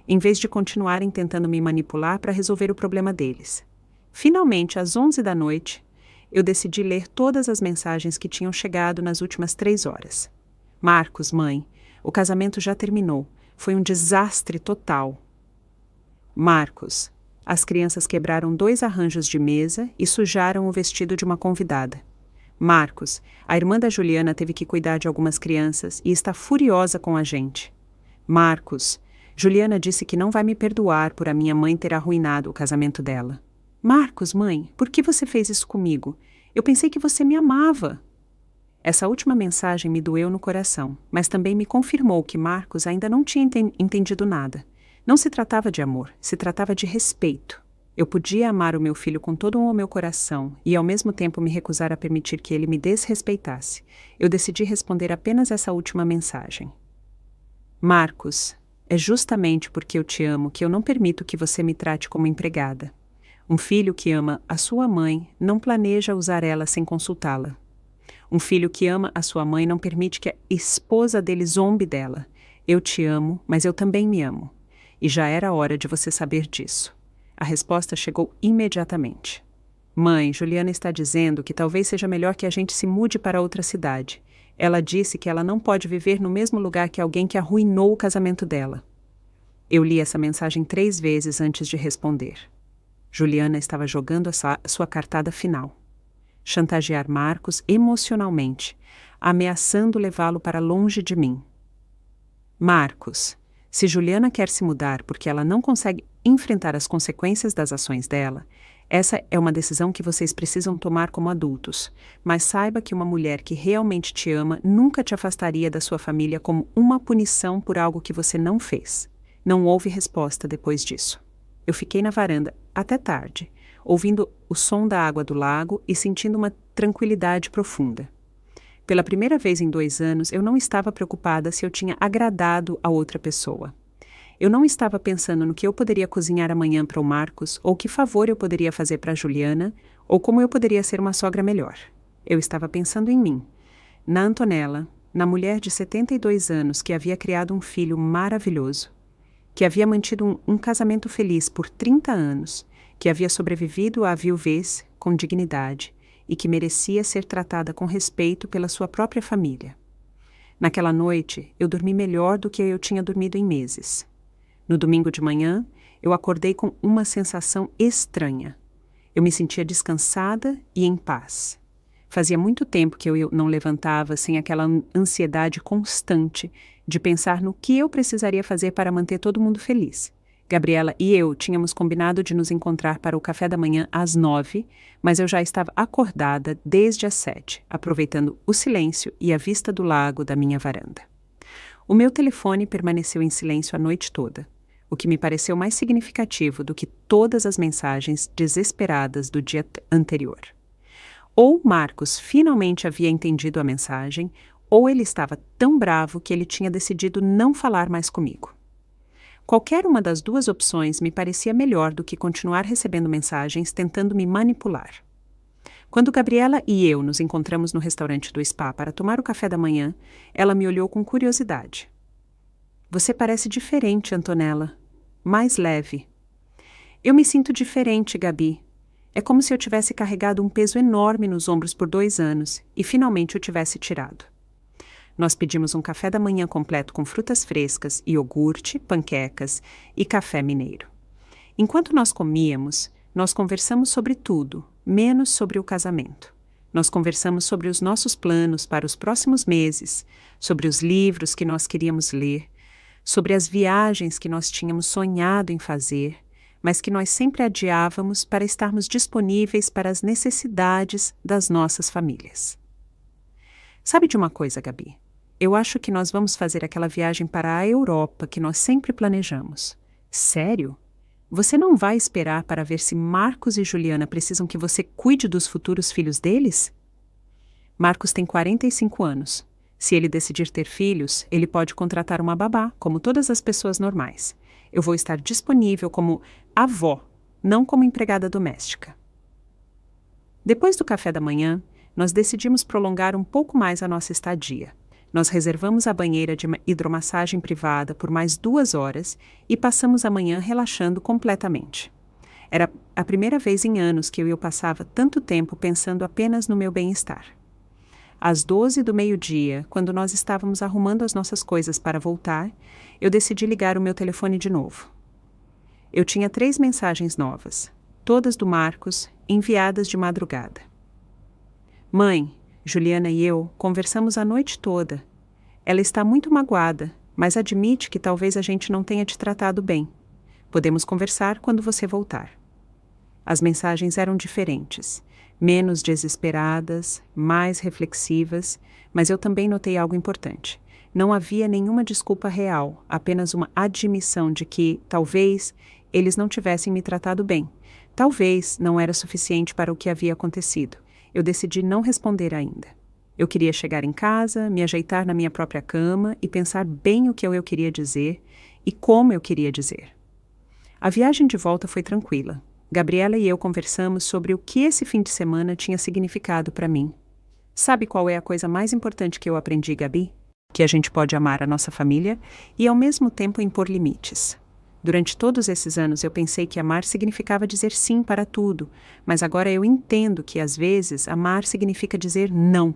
em vez de continuarem tentando me manipular para resolver o problema deles. Finalmente, às 11 da noite, eu decidi ler todas as mensagens que tinham chegado nas últimas 3 horas. Marcos, mãe, o casamento já terminou. Foi um desastre total. Marcos, as crianças quebraram 2 arranjos de mesa e sujaram o vestido de uma convidada. Marcos, a irmã da Juliana teve que cuidar de algumas crianças e está furiosa com a gente. Marcos, Juliana disse que não vai me perdoar por a minha mãe ter arruinado o casamento dela. Marcos, mãe, por que você fez isso comigo? Eu pensei que você me amava. Essa última mensagem me doeu no coração, mas também me confirmou que Marcos ainda não tinha entendido nada. Não se tratava de amor, se tratava de respeito. Eu podia amar o meu filho com todo o meu coração e ao mesmo tempo me recusar a permitir que ele me desrespeitasse. Eu decidi responder apenas essa última mensagem. Marcos, é justamente porque eu te amo que eu não permito que você me trate como empregada. Um filho que ama a sua mãe não planeja usar ela sem consultá-la. Um filho que ama a sua mãe não permite que a esposa dele zombe dela. Eu te amo, mas eu também me amo. E já era hora de você saber disso. A resposta chegou imediatamente. Mãe, Juliana está dizendo que talvez seja melhor que a gente se mude para outra cidade. Ela disse que ela não pode viver no mesmo lugar que alguém que arruinou o casamento dela. Eu li essa mensagem 3 vezes antes de responder. Juliana estava jogando a sua cartada final. Chantagear Marcos emocionalmente, ameaçando levá-lo para longe de mim. Marcos, se Juliana quer se mudar porque ela não consegue enfrentar as consequências das ações dela, essa é uma decisão que vocês precisam tomar como adultos, mas saiba que uma mulher que realmente te ama nunca te afastaria da sua família como uma punição por algo que você não fez. Não houve resposta depois disso. Eu fiquei na varanda até tarde, ouvindo o som da água do lago e sentindo uma tranquilidade profunda. Pela primeira vez em 2 anos, eu não estava preocupada se eu tinha agradado a outra pessoa. Eu não estava pensando no que eu poderia cozinhar amanhã para o Marcos, ou que favor eu poderia fazer para a Juliana, ou como eu poderia ser uma sogra melhor. Eu estava pensando em mim, na Antonella, na mulher de 72 anos que havia criado um filho maravilhoso, que havia mantido um casamento feliz por 30 anos, que havia sobrevivido à viuvez com dignidade e que merecia ser tratada com respeito pela sua própria família. Naquela noite, eu dormi melhor do que eu tinha dormido em meses. No domingo de manhã, eu acordei com uma sensação estranha. Eu me sentia descansada e em paz. Fazia muito tempo que eu não levantava sem aquela ansiedade constante de pensar no que eu precisaria fazer para manter todo mundo feliz. Gabriela e eu tínhamos combinado de nos encontrar para o café da manhã às 9, mas eu já estava acordada desde as 7, aproveitando o silêncio e a vista do lago da minha varanda. O meu telefone permaneceu em silêncio a noite toda, o que me pareceu mais significativo do que todas as mensagens desesperadas do dia anterior. Ou Marcos finalmente havia entendido a mensagem, ou ele estava tão bravo que ele tinha decidido não falar mais comigo. Qualquer uma das 2 opções me parecia melhor do que continuar recebendo mensagens tentando me manipular. Quando Gabriela e eu nos encontramos no restaurante do spa para tomar o café da manhã, ela me olhou com curiosidade. Você parece diferente, Antonella. Mais leve. Eu me sinto diferente, Gabi. É como se eu tivesse carregado um peso enorme nos ombros por 2 anos e finalmente o tivesse tirado. Nós pedimos um café da manhã completo com frutas frescas, iogurte, panquecas e café mineiro. Enquanto nós comíamos, nós conversamos sobre tudo, menos sobre o casamento. Nós conversamos sobre os nossos planos para os próximos meses, sobre os livros que nós queríamos ler, sobre as viagens que nós tínhamos sonhado em fazer, mas que nós sempre adiávamos para estarmos disponíveis para as necessidades das nossas famílias. Sabe de uma coisa, Gabi? Eu acho que nós vamos fazer aquela viagem para a Europa que nós sempre planejamos. Sério? Você não vai esperar para ver se Marcos e Juliana precisam que você cuide dos futuros filhos deles? Marcos tem 45 anos. Se ele decidir ter filhos, ele pode contratar uma babá, como todas as pessoas normais. Eu vou estar disponível como avó, não como empregada doméstica. Depois do café da manhã, nós decidimos prolongar um pouco mais a nossa estadia. Nós reservamos a banheira de hidromassagem privada por mais 2 horas e passamos a manhã relaxando completamente. Era a primeira vez em anos que eu passava tanto tempo pensando apenas no meu bem-estar. Às 12 do meio-dia, quando nós estávamos arrumando as nossas coisas para voltar, eu decidi ligar o meu telefone de novo. Eu tinha 3 mensagens novas, todas do Marcos, enviadas de madrugada. Mãe, Juliana e eu conversamos a noite toda. Ela está muito magoada mas admite que talvez a gente não tenha te tratado bem. Podemos conversar quando você voltar. As mensagens eram diferentes, menos desesperadas, mais reflexivas, mas eu também notei algo importante. Não havia nenhuma desculpa real, apenas uma admissão de que, talvez, eles não tivessem me tratado bem. Talvez não era suficiente para o que havia acontecido. Eu decidi não responder ainda. Eu queria chegar em casa, me ajeitar na minha própria cama e pensar bem o que eu queria dizer e como eu queria dizer. A viagem de volta foi tranquila. Gabriela e eu conversamos sobre o que esse fim de semana tinha significado para mim. Sabe qual é a coisa mais importante que eu aprendi, Gabi? Que a gente pode amar a nossa família e ao mesmo tempo impor limites. Durante todos esses anos eu pensei que amar significava dizer sim para tudo, mas agora eu entendo que às vezes amar significa dizer não.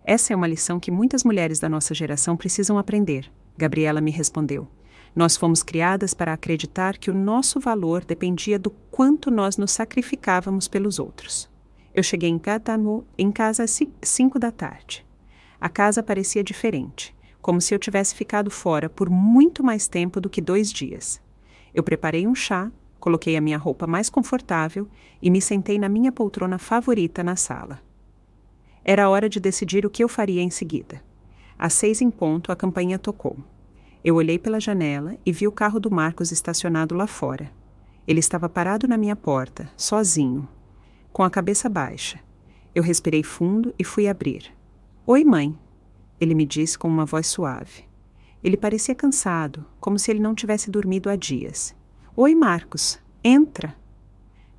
Essa é uma lição que muitas mulheres da nossa geração precisam aprender, Gabriela me respondeu. Nós fomos criadas para acreditar que o nosso valor dependia do quanto nós nos sacrificávamos pelos outros. Eu cheguei em casa às 5 da tarde. A casa parecia diferente, como se eu tivesse ficado fora por muito mais tempo do que 2 dias. Eu preparei um chá, coloquei a minha roupa mais confortável e me sentei na minha poltrona favorita na sala. Era hora de decidir o que eu faria em seguida. Às 6 em ponto, a campainha tocou. Eu olhei pela janela e vi o carro do Marcos estacionado lá fora. Ele estava parado na minha porta, sozinho, com a cabeça baixa. Eu respirei fundo e fui abrir. Oi, mãe, ele me disse com uma voz suave. Ele parecia cansado, como se ele não tivesse dormido há dias. Oi, Marcos, entra.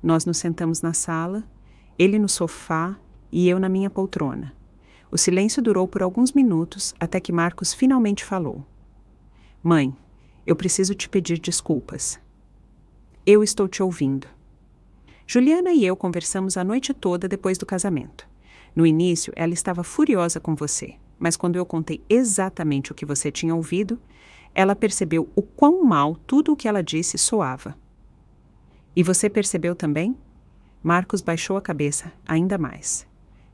Nós nos sentamos na sala, ele no sofá e eu na minha poltrona. O silêncio durou por alguns minutos até que Marcos finalmente falou. Mãe, eu preciso te pedir desculpas. Eu estou te ouvindo. Juliana e eu conversamos a noite toda depois do casamento. No início, ela estava furiosa com você, mas quando eu contei exatamente o que você tinha ouvido, ela percebeu o quão mal tudo o que ela disse soava. E você percebeu também? Marcos baixou a cabeça ainda mais.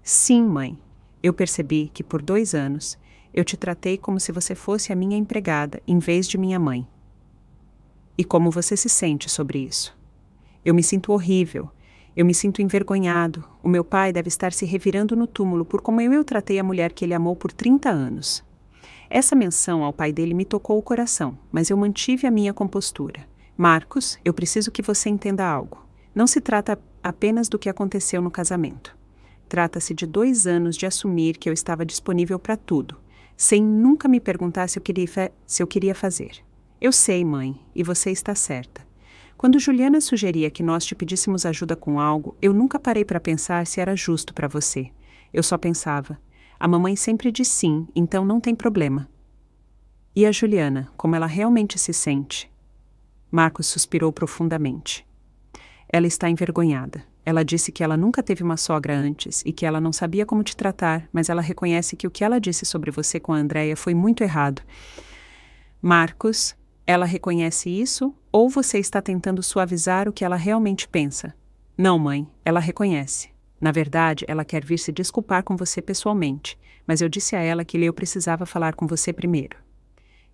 Sim, mãe. Eu percebi que por 2 anos eu te tratei como se você fosse a minha empregada em vez de minha mãe. E como você se sente sobre isso? Eu me sinto horrível. Eu me sinto envergonhado. O meu pai deve estar se revirando no túmulo por como eu tratei a mulher que ele amou por 30 anos. Essa menção ao pai dele me tocou o coração, mas eu mantive a minha compostura. Marcos, eu preciso que você entenda algo. Não se trata apenas do que aconteceu no casamento. Trata-se de 2 anos de assumir que eu estava disponível para tudo, sem nunca me perguntar se eu queria fazer. Eu sei, mãe, e você está certa. Quando Juliana sugeria que nós te pedíssemos ajuda com algo, eu nunca parei para pensar se era justo para você. Eu só pensava, a mamãe sempre diz sim, então não tem problema. E a Juliana, como ela realmente se sente? Marcos suspirou profundamente. Ela está envergonhada. Ela disse que ela nunca teve uma sogra antes e que ela não sabia como te tratar, mas ela reconhece que o que ela disse sobre você com a Andréia foi muito errado. Marcos, ela reconhece isso ou você está tentando suavizar o que ela realmente pensa? Não, mãe, ela reconhece. Na verdade, ela quer vir se desculpar com você pessoalmente, mas eu disse a ela que eu precisava falar com você primeiro.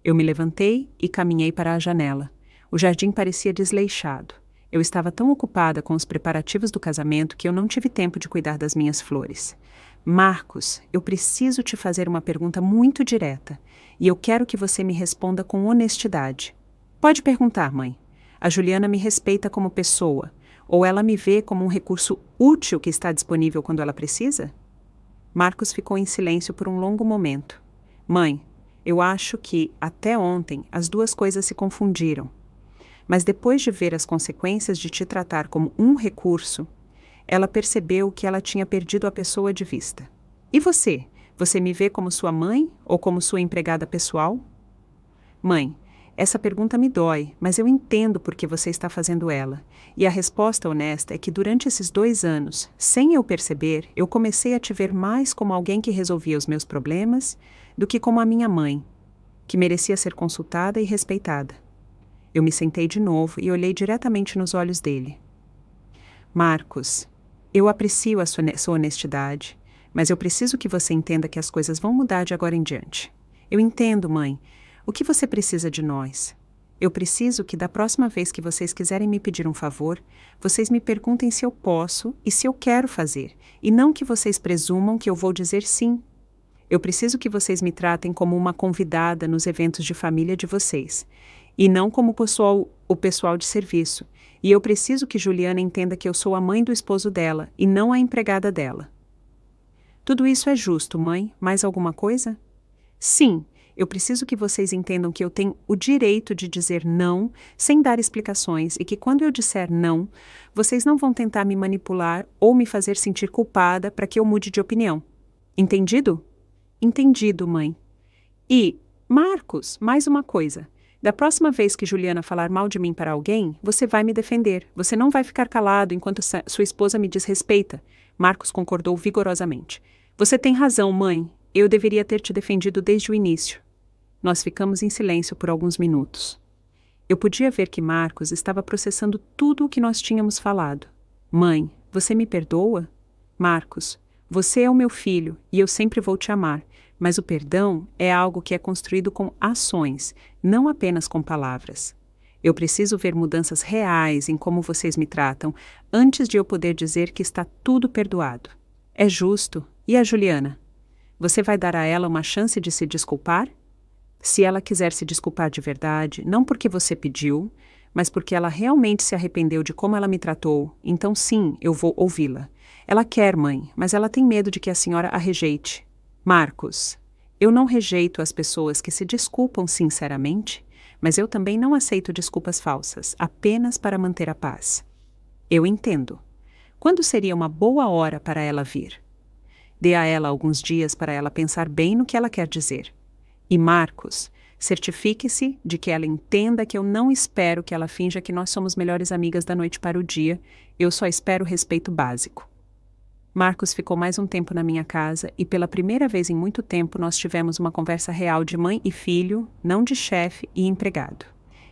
Eu me levantei e caminhei para a janela. O jardim parecia desleixado. Eu estava tão ocupada com os preparativos do casamento que eu não tive tempo de cuidar das minhas flores. Marcos, eu preciso te fazer uma pergunta muito direta, e eu quero que você me responda com honestidade. Pode perguntar, mãe. A Juliana me respeita como pessoa, ou ela me vê como um recurso útil que está disponível quando ela precisa? Marcos ficou em silêncio por um longo momento. Mãe, eu acho que, até ontem, as 2 coisas se confundiram. Mas depois de ver as consequências de te tratar como um recurso, ela percebeu que ela tinha perdido a pessoa de vista. E você? Você me vê como sua mãe ou como sua empregada pessoal? Mãe, essa pergunta me dói, mas eu entendo por que você está fazendo ela. E a resposta honesta é que durante esses 2 anos, sem eu perceber, eu comecei a te ver mais como alguém que resolvia os meus problemas do que como a minha mãe, que merecia ser consultada e respeitada. Eu me sentei de novo e olhei diretamente nos olhos dele. Marcos, eu aprecio a sua honestidade, mas eu preciso que você entenda que as coisas vão mudar de agora em diante. Eu entendo, mãe, O que você precisa de nós? Eu preciso que da próxima vez que vocês quiserem me pedir um favor, vocês me perguntem se eu posso e se eu quero fazer, e não que vocês presumam que eu vou dizer sim. Eu preciso que vocês me tratem como uma convidada nos eventos de família de vocês, e não como o pessoal de serviço. E eu preciso que Juliana entenda que eu sou a mãe do esposo dela, e não a empregada dela. Tudo isso é justo, mãe? Mais alguma coisa? Sim, eu preciso que vocês entendam que eu tenho o direito de dizer não sem dar explicações e que quando eu disser não, vocês não vão tentar me manipular ou me fazer sentir culpada para que eu mude de opinião. Entendido? Entendido, mãe. E, Marcos, mais uma coisa. Da próxima vez que Juliana falar mal de mim para alguém, você vai me defender. Você não vai ficar calado enquanto sua esposa me desrespeita. Marcos concordou vigorosamente. Você tem razão, mãe. Eu deveria ter te defendido desde o início. Nós ficamos em silêncio por alguns minutos. Eu podia ver que Marcos estava processando tudo o que nós tínhamos falado. Mãe, você me perdoa? Marcos, você é o meu filho e eu sempre vou te amar, mas o perdão é algo que é construído com ações, não apenas com palavras. Eu preciso ver mudanças reais em como vocês me tratam antes de eu poder dizer que está tudo perdoado. É justo. E a Juliana? Você vai dar a ela uma chance de se desculpar? Se ela quiser se desculpar de verdade, não porque você pediu, mas porque ela realmente se arrependeu de como ela me tratou, então sim, eu vou ouvi-la. Ela quer, mãe, mas ela tem medo de que a senhora a rejeite. Marcos, eu não rejeito as pessoas que se desculpam sinceramente, mas eu também não aceito desculpas falsas, apenas para manter a paz. Eu entendo. Quando seria uma boa hora para ela vir? Dê a ela alguns dias para ela pensar bem no que ela quer dizer. E Marcos, certifique-se de que ela entenda que eu não espero que ela finja que nós somos melhores amigas da noite para o dia, eu só espero o respeito básico. Marcos ficou mais um tempo na minha casa e pela primeira vez em muito tempo nós tivemos uma conversa real de mãe e filho, não de chefe e empregado.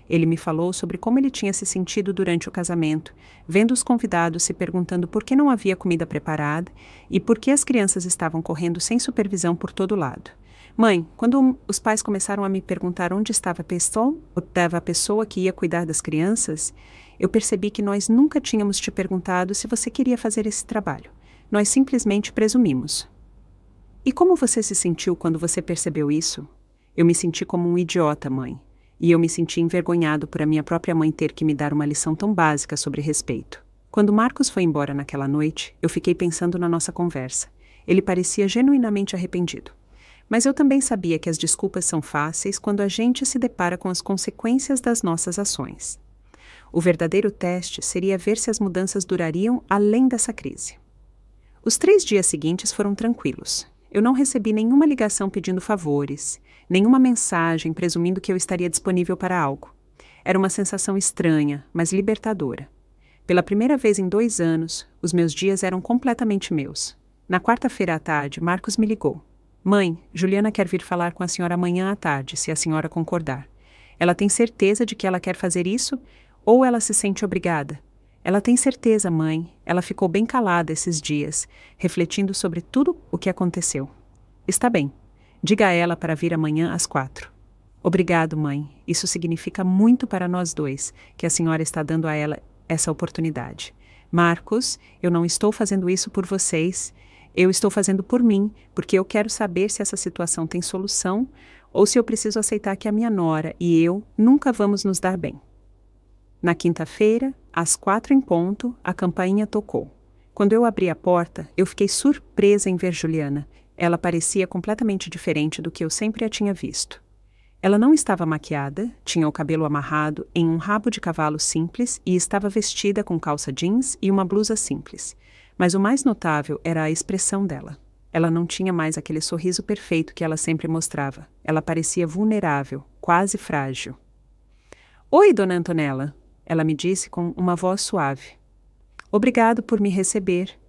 Ele me falou sobre como ele tinha se sentido durante o casamento, vendo os convidados se perguntando por que não havia comida preparada e por que as crianças estavam correndo sem supervisão por todo lado. Mãe, quando os pais começaram a me perguntar onde estava a pessoa que ia cuidar das crianças, eu percebi que nós nunca tínhamos te perguntado se você queria fazer esse trabalho. Nós simplesmente presumimos. E como você se sentiu quando você percebeu isso? Eu me senti como um idiota, mãe. E eu me senti envergonhado por a minha própria mãe ter que me dar uma lição tão básica sobre respeito. Quando Marcos foi embora naquela noite, eu fiquei pensando na nossa conversa. Ele parecia genuinamente arrependido. Mas eu também sabia que as desculpas são fáceis quando a gente se depara com as consequências das nossas ações. O verdadeiro teste seria ver se as mudanças durariam além dessa crise. Os 3 dias seguintes foram tranquilos. Eu não recebi nenhuma ligação pedindo favores, nenhuma mensagem presumindo que eu estaria disponível para algo. Era uma sensação estranha, mas libertadora. Pela primeira vez em 2 anos, os meus dias eram completamente meus. Na quarta-feira à tarde, Marcos me ligou. Mãe, Juliana quer vir falar com a senhora amanhã à tarde, se a senhora concordar. Ela tem certeza de que ela quer fazer isso ou ela se sente obrigada? Ela tem certeza, mãe. Ela ficou bem calada esses dias, refletindo sobre tudo o que aconteceu. Está bem. Diga a ela para vir amanhã às 4. Obrigado, mãe. Isso significa muito para nós dois, que a senhora está dando a ela essa oportunidade. Marcos, eu não estou fazendo isso por vocês. Eu estou fazendo por mim, porque eu quero saber se essa situação tem solução ou se eu preciso aceitar que a minha nora e eu nunca vamos nos dar bem. Na quinta-feira, às 4 em ponto, a campainha tocou. Quando eu abri a porta, eu fiquei surpresa em ver Juliana. Ela parecia completamente diferente do que eu sempre a tinha visto. Ela não estava maquiada, tinha o cabelo amarrado em um rabo de cavalo simples e estava vestida com calça jeans e uma blusa simples. Mas o mais notável era a expressão dela. Ela não tinha mais aquele sorriso perfeito que ela sempre mostrava. Ela parecia vulnerável, quase frágil. Oi, dona Antonella, ela me disse com uma voz suave. Obrigado por me receber.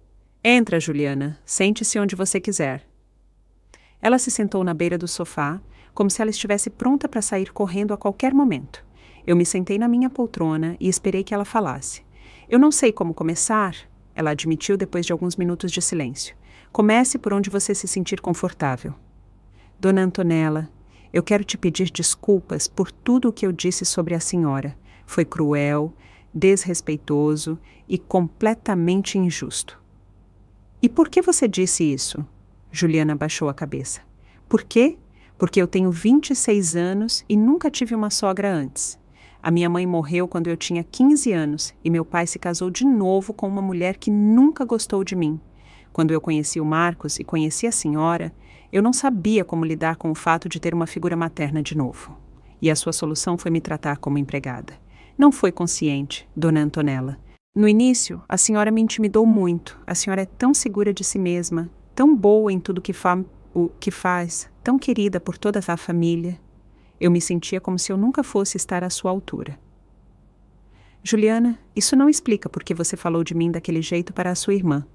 Entra, Juliana, sente-se onde você quiser. Ela se sentou na beira do sofá, como se ela estivesse pronta para sair correndo a qualquer momento. Eu me sentei na minha poltrona e esperei que ela falasse. Eu não sei como começar, ela admitiu depois de alguns minutos de silêncio. Comece por onde você se sentir confortável. Dona Antonella, Eu quero te pedir desculpas por tudo o que eu disse sobre a senhora. Foi cruel, desrespeitoso e completamente injusto. E por que você disse isso? Juliana baixou a cabeça. Por quê? Porque eu tenho 26 anos e nunca tive uma sogra antes. A minha mãe morreu quando eu tinha 15 anos e meu pai se casou de novo com uma mulher que nunca gostou de mim. Quando eu conheci o Marcos e conheci a senhora, eu não sabia como lidar com o fato de ter uma figura materna de novo. E a sua solução foi me tratar como empregada. Não foi consciente, dona Antonella. No início, a senhora me intimidou muito. A senhora é tão segura de si mesma, tão boa em tudo o que faz, tão querida por toda a família. Eu me sentia como se eu nunca fosse estar à sua altura. Juliana, isso não explica por que você falou de mim daquele jeito para a sua irmã.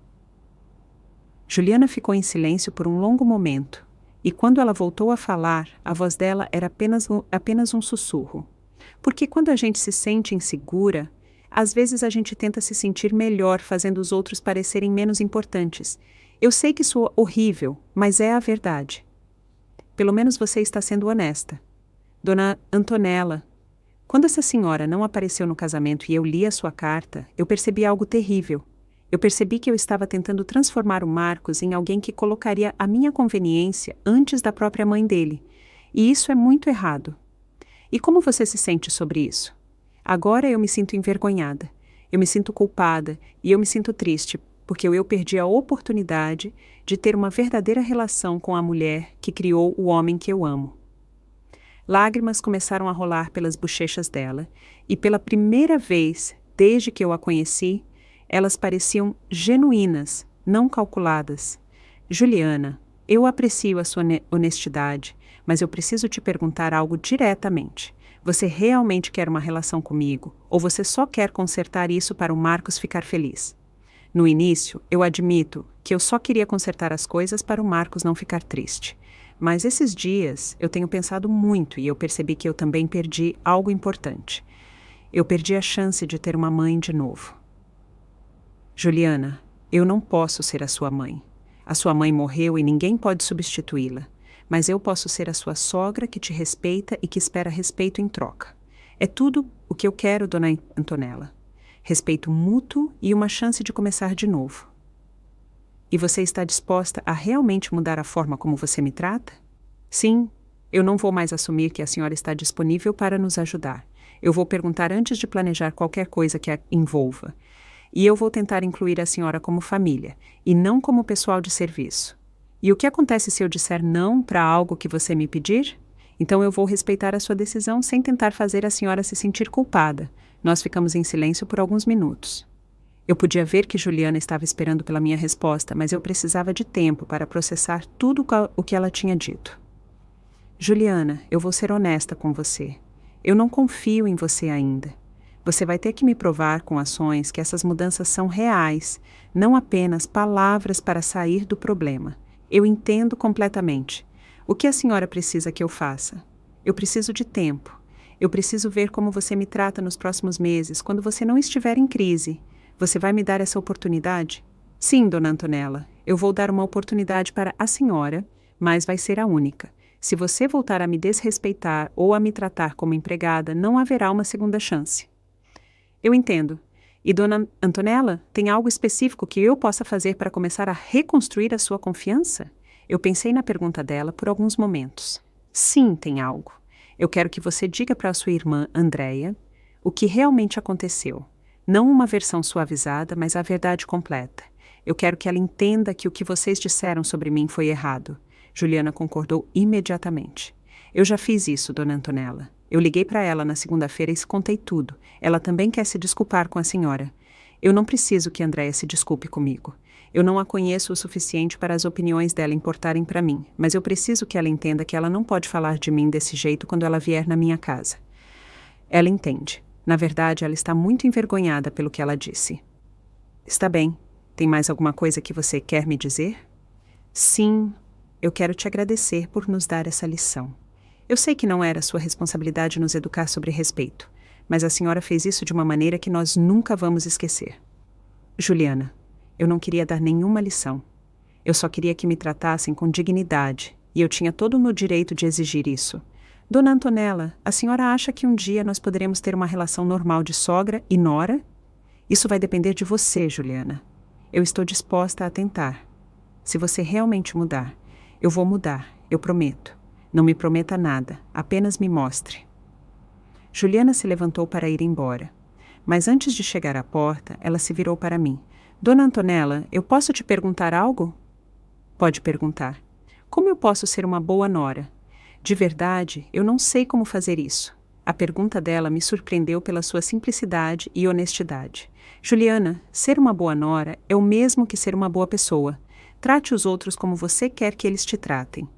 Juliana ficou em silêncio por um longo momento, e quando ela voltou a falar, a voz dela era apenas um sussurro. Porque quando a gente se sente insegura, às vezes a gente tenta se sentir melhor fazendo os outros parecerem menos importantes. Eu sei que sou horrível, mas é a verdade. Pelo menos você está sendo honesta. Dona Antonella, quando essa senhora não apareceu no casamento e eu li a sua carta, eu percebi algo terrível. Eu percebi que eu estava tentando transformar o Marcos em alguém que colocaria a minha conveniência antes da própria mãe dele. E isso é muito errado. E como você se sente sobre isso? Agora eu me sinto envergonhada, eu me sinto culpada e eu me sinto triste, porque eu perdi a oportunidade de ter uma verdadeira relação com a mulher que criou o homem que eu amo. Lágrimas começaram a rolar pelas bochechas dela, e pela primeira vez, desde que eu a conheci, elas pareciam genuínas, não calculadas. Juliana, eu aprecio a sua honestidade, mas eu preciso te perguntar algo diretamente. Você realmente quer uma relação comigo, ou você só quer consertar isso para o Marcos ficar feliz? No início, eu admito que eu só queria consertar as coisas para o Marcos não ficar triste. Mas esses dias eu tenho pensado muito e eu percebi que eu também perdi algo importante. Eu perdi a chance de ter uma mãe de novo. Juliana, eu não posso ser a sua mãe. A sua mãe morreu e ninguém pode substituí-la. Mas eu posso ser a sua sogra que te respeita e que espera respeito em troca. É tudo o que eu quero, dona Antonella. Respeito mútuo e uma chance de começar de novo. E você está disposta a realmente mudar a forma como você me trata? Sim, eu não vou mais assumir que a senhora está disponível para nos ajudar. Eu vou perguntar antes de planejar qualquer coisa que a envolva. E eu vou tentar incluir a senhora como família, e não como pessoal de serviço. E o que acontece se eu disser não para algo que você me pedir? Então eu vou respeitar a sua decisão sem tentar fazer a senhora se sentir culpada. Nós ficamos em silêncio por alguns minutos. Eu podia ver que Juliana estava esperando pela minha resposta, mas eu precisava de tempo para processar tudo o que ela tinha dito. Juliana, eu vou ser honesta com você. Eu não confio em você ainda. Você vai ter que me provar com ações que essas mudanças são reais, não apenas palavras para sair do problema. Eu entendo completamente. O que a senhora precisa que eu faça? Eu preciso de tempo. Eu preciso ver como você me trata nos próximos meses, quando você não estiver em crise. Você vai me dar essa oportunidade? Sim, dona Antonella. Eu vou dar uma oportunidade para a senhora, mas vai ser a única. Se você voltar a me desrespeitar ou a me tratar como empregada, não haverá uma segunda chance. Eu entendo. E dona Antonella, tem algo específico que eu possa fazer para começar a reconstruir a sua confiança? Eu pensei na pergunta dela por alguns momentos. Sim, tem algo. Eu quero que você diga para a sua irmã, Andréia, o que realmente aconteceu. Não uma versão suavizada, mas a verdade completa. Eu quero que ela entenda que o que vocês disseram sobre mim foi errado. Juliana concordou imediatamente. Eu já fiz isso, dona Antonella. Eu liguei para ela na segunda-feira e contei tudo. Ela também quer se desculpar com a senhora. Eu não preciso que Andréia se desculpe comigo. Eu não a conheço o suficiente para as opiniões dela importarem para mim, mas eu preciso que ela entenda que ela não pode falar de mim desse jeito quando ela vier na minha casa. Ela entende. Na verdade, ela está muito envergonhada pelo que ela disse. Está bem. Tem mais alguma coisa que você quer me dizer? Sim, eu quero te agradecer por nos dar essa lição. Eu sei que não era sua responsabilidade nos educar sobre respeito, mas a senhora fez isso de uma maneira que nós nunca vamos esquecer. Juliana, eu não queria dar nenhuma lição. Eu só queria que me tratassem com dignidade, e eu tinha todo o meu direito de exigir isso. Dona Antonella, a senhora acha que um dia nós poderemos ter uma relação normal de sogra e nora? Isso vai depender de você, Juliana. Eu estou disposta a tentar. Se você realmente mudar, eu vou mudar, eu prometo. Não me prometa nada, apenas me mostre. Juliana se levantou para ir embora. Mas antes de chegar à porta, ela se virou para mim. Dona Antonella, eu posso te perguntar algo? Pode perguntar. Como eu posso ser uma boa nora? De verdade, eu não sei como fazer isso. A pergunta dela me surpreendeu pela sua simplicidade e honestidade. Juliana, ser uma boa nora é o mesmo que ser uma boa pessoa. Trate os outros como você quer que eles te tratem.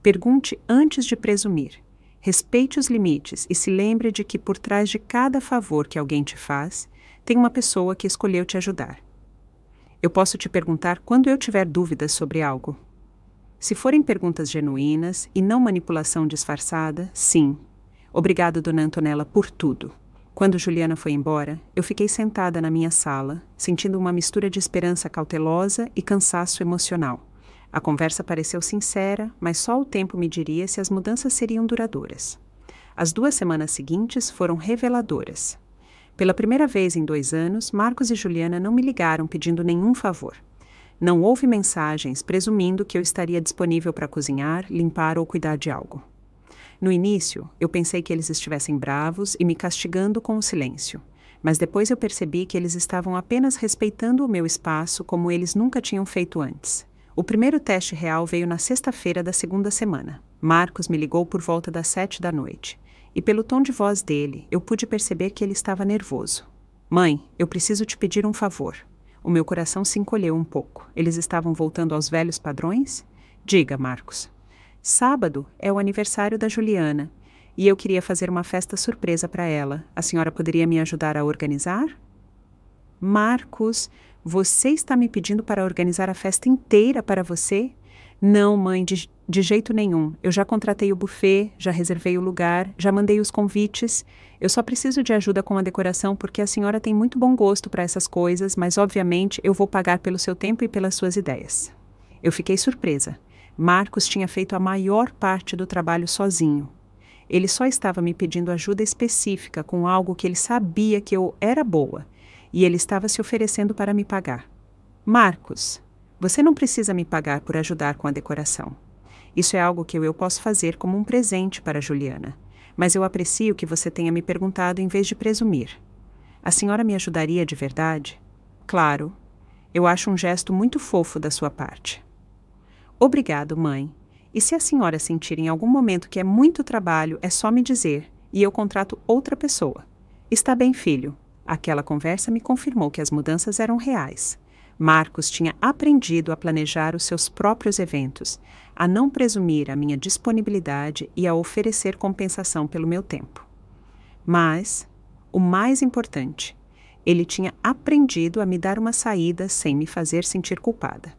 Pergunte antes de presumir. Respeite os limites e se lembre de que por trás de cada favor que alguém te faz, tem uma pessoa que escolheu te ajudar. Eu posso te perguntar quando eu tiver dúvidas sobre algo. Se forem perguntas genuínas e não manipulação disfarçada, sim. Obrigado, Dona Antonella, por tudo. Quando Juliana foi embora, eu fiquei sentada na minha sala, sentindo uma mistura de esperança cautelosa e cansaço emocional. A conversa pareceu sincera, mas só o tempo me diria se as mudanças seriam duradouras. As 2 semanas seguintes foram reveladoras. Pela primeira vez em 2 anos, Marcos e Juliana não me ligaram pedindo nenhum favor. Não houve mensagens presumindo que eu estaria disponível para cozinhar, limpar ou cuidar de algo. No início, eu pensei que eles estivessem bravos e me castigando com o silêncio, mas depois eu percebi que eles estavam apenas respeitando o meu espaço como eles nunca tinham feito antes. O primeiro teste real veio na sexta-feira da 2ª semana. Marcos me ligou por volta das 7 da noite, e pelo tom de voz dele, eu pude perceber que ele estava nervoso. Mãe, eu preciso te pedir um favor. O meu coração se encolheu um pouco. Eles estavam voltando aos velhos padrões? Diga, Marcos. Sábado é o aniversário da Juliana, e eu queria fazer uma festa surpresa para ela. A senhora poderia me ajudar a organizar? Marcos, você está me pedindo para organizar a festa inteira para você? Não, mãe, de jeito nenhum. Eu já contratei o buffet, já reservei o lugar, já mandei os convites. Eu só preciso de ajuda com a decoração porque a senhora tem muito bom gosto para essas coisas, mas obviamente eu vou pagar pelo seu tempo e pelas suas ideias. Eu fiquei surpresa. Marcos tinha feito a maior parte do trabalho sozinho. Ele só estava me pedindo ajuda específica com algo que ele sabia que eu era boa, e ele estava se oferecendo para me pagar. Marcos, você não precisa me pagar por ajudar com a decoração. Isso é algo que eu posso fazer como um presente para Juliana, mas eu aprecio que você tenha me perguntado em vez de presumir. A senhora me ajudaria de verdade? Claro. Eu acho um gesto muito fofo da sua parte. Obrigado, mãe. E se a senhora sentir em algum momento que é muito trabalho, é só me dizer, e eu contrato outra pessoa. Está bem, filho. Aquela conversa me confirmou que as mudanças eram reais. Marcos tinha aprendido a planejar os seus próprios eventos, a não presumir a minha disponibilidade e a oferecer compensação pelo meu tempo. Mas, o mais importante, ele tinha aprendido a me dar uma saída sem me fazer sentir culpada.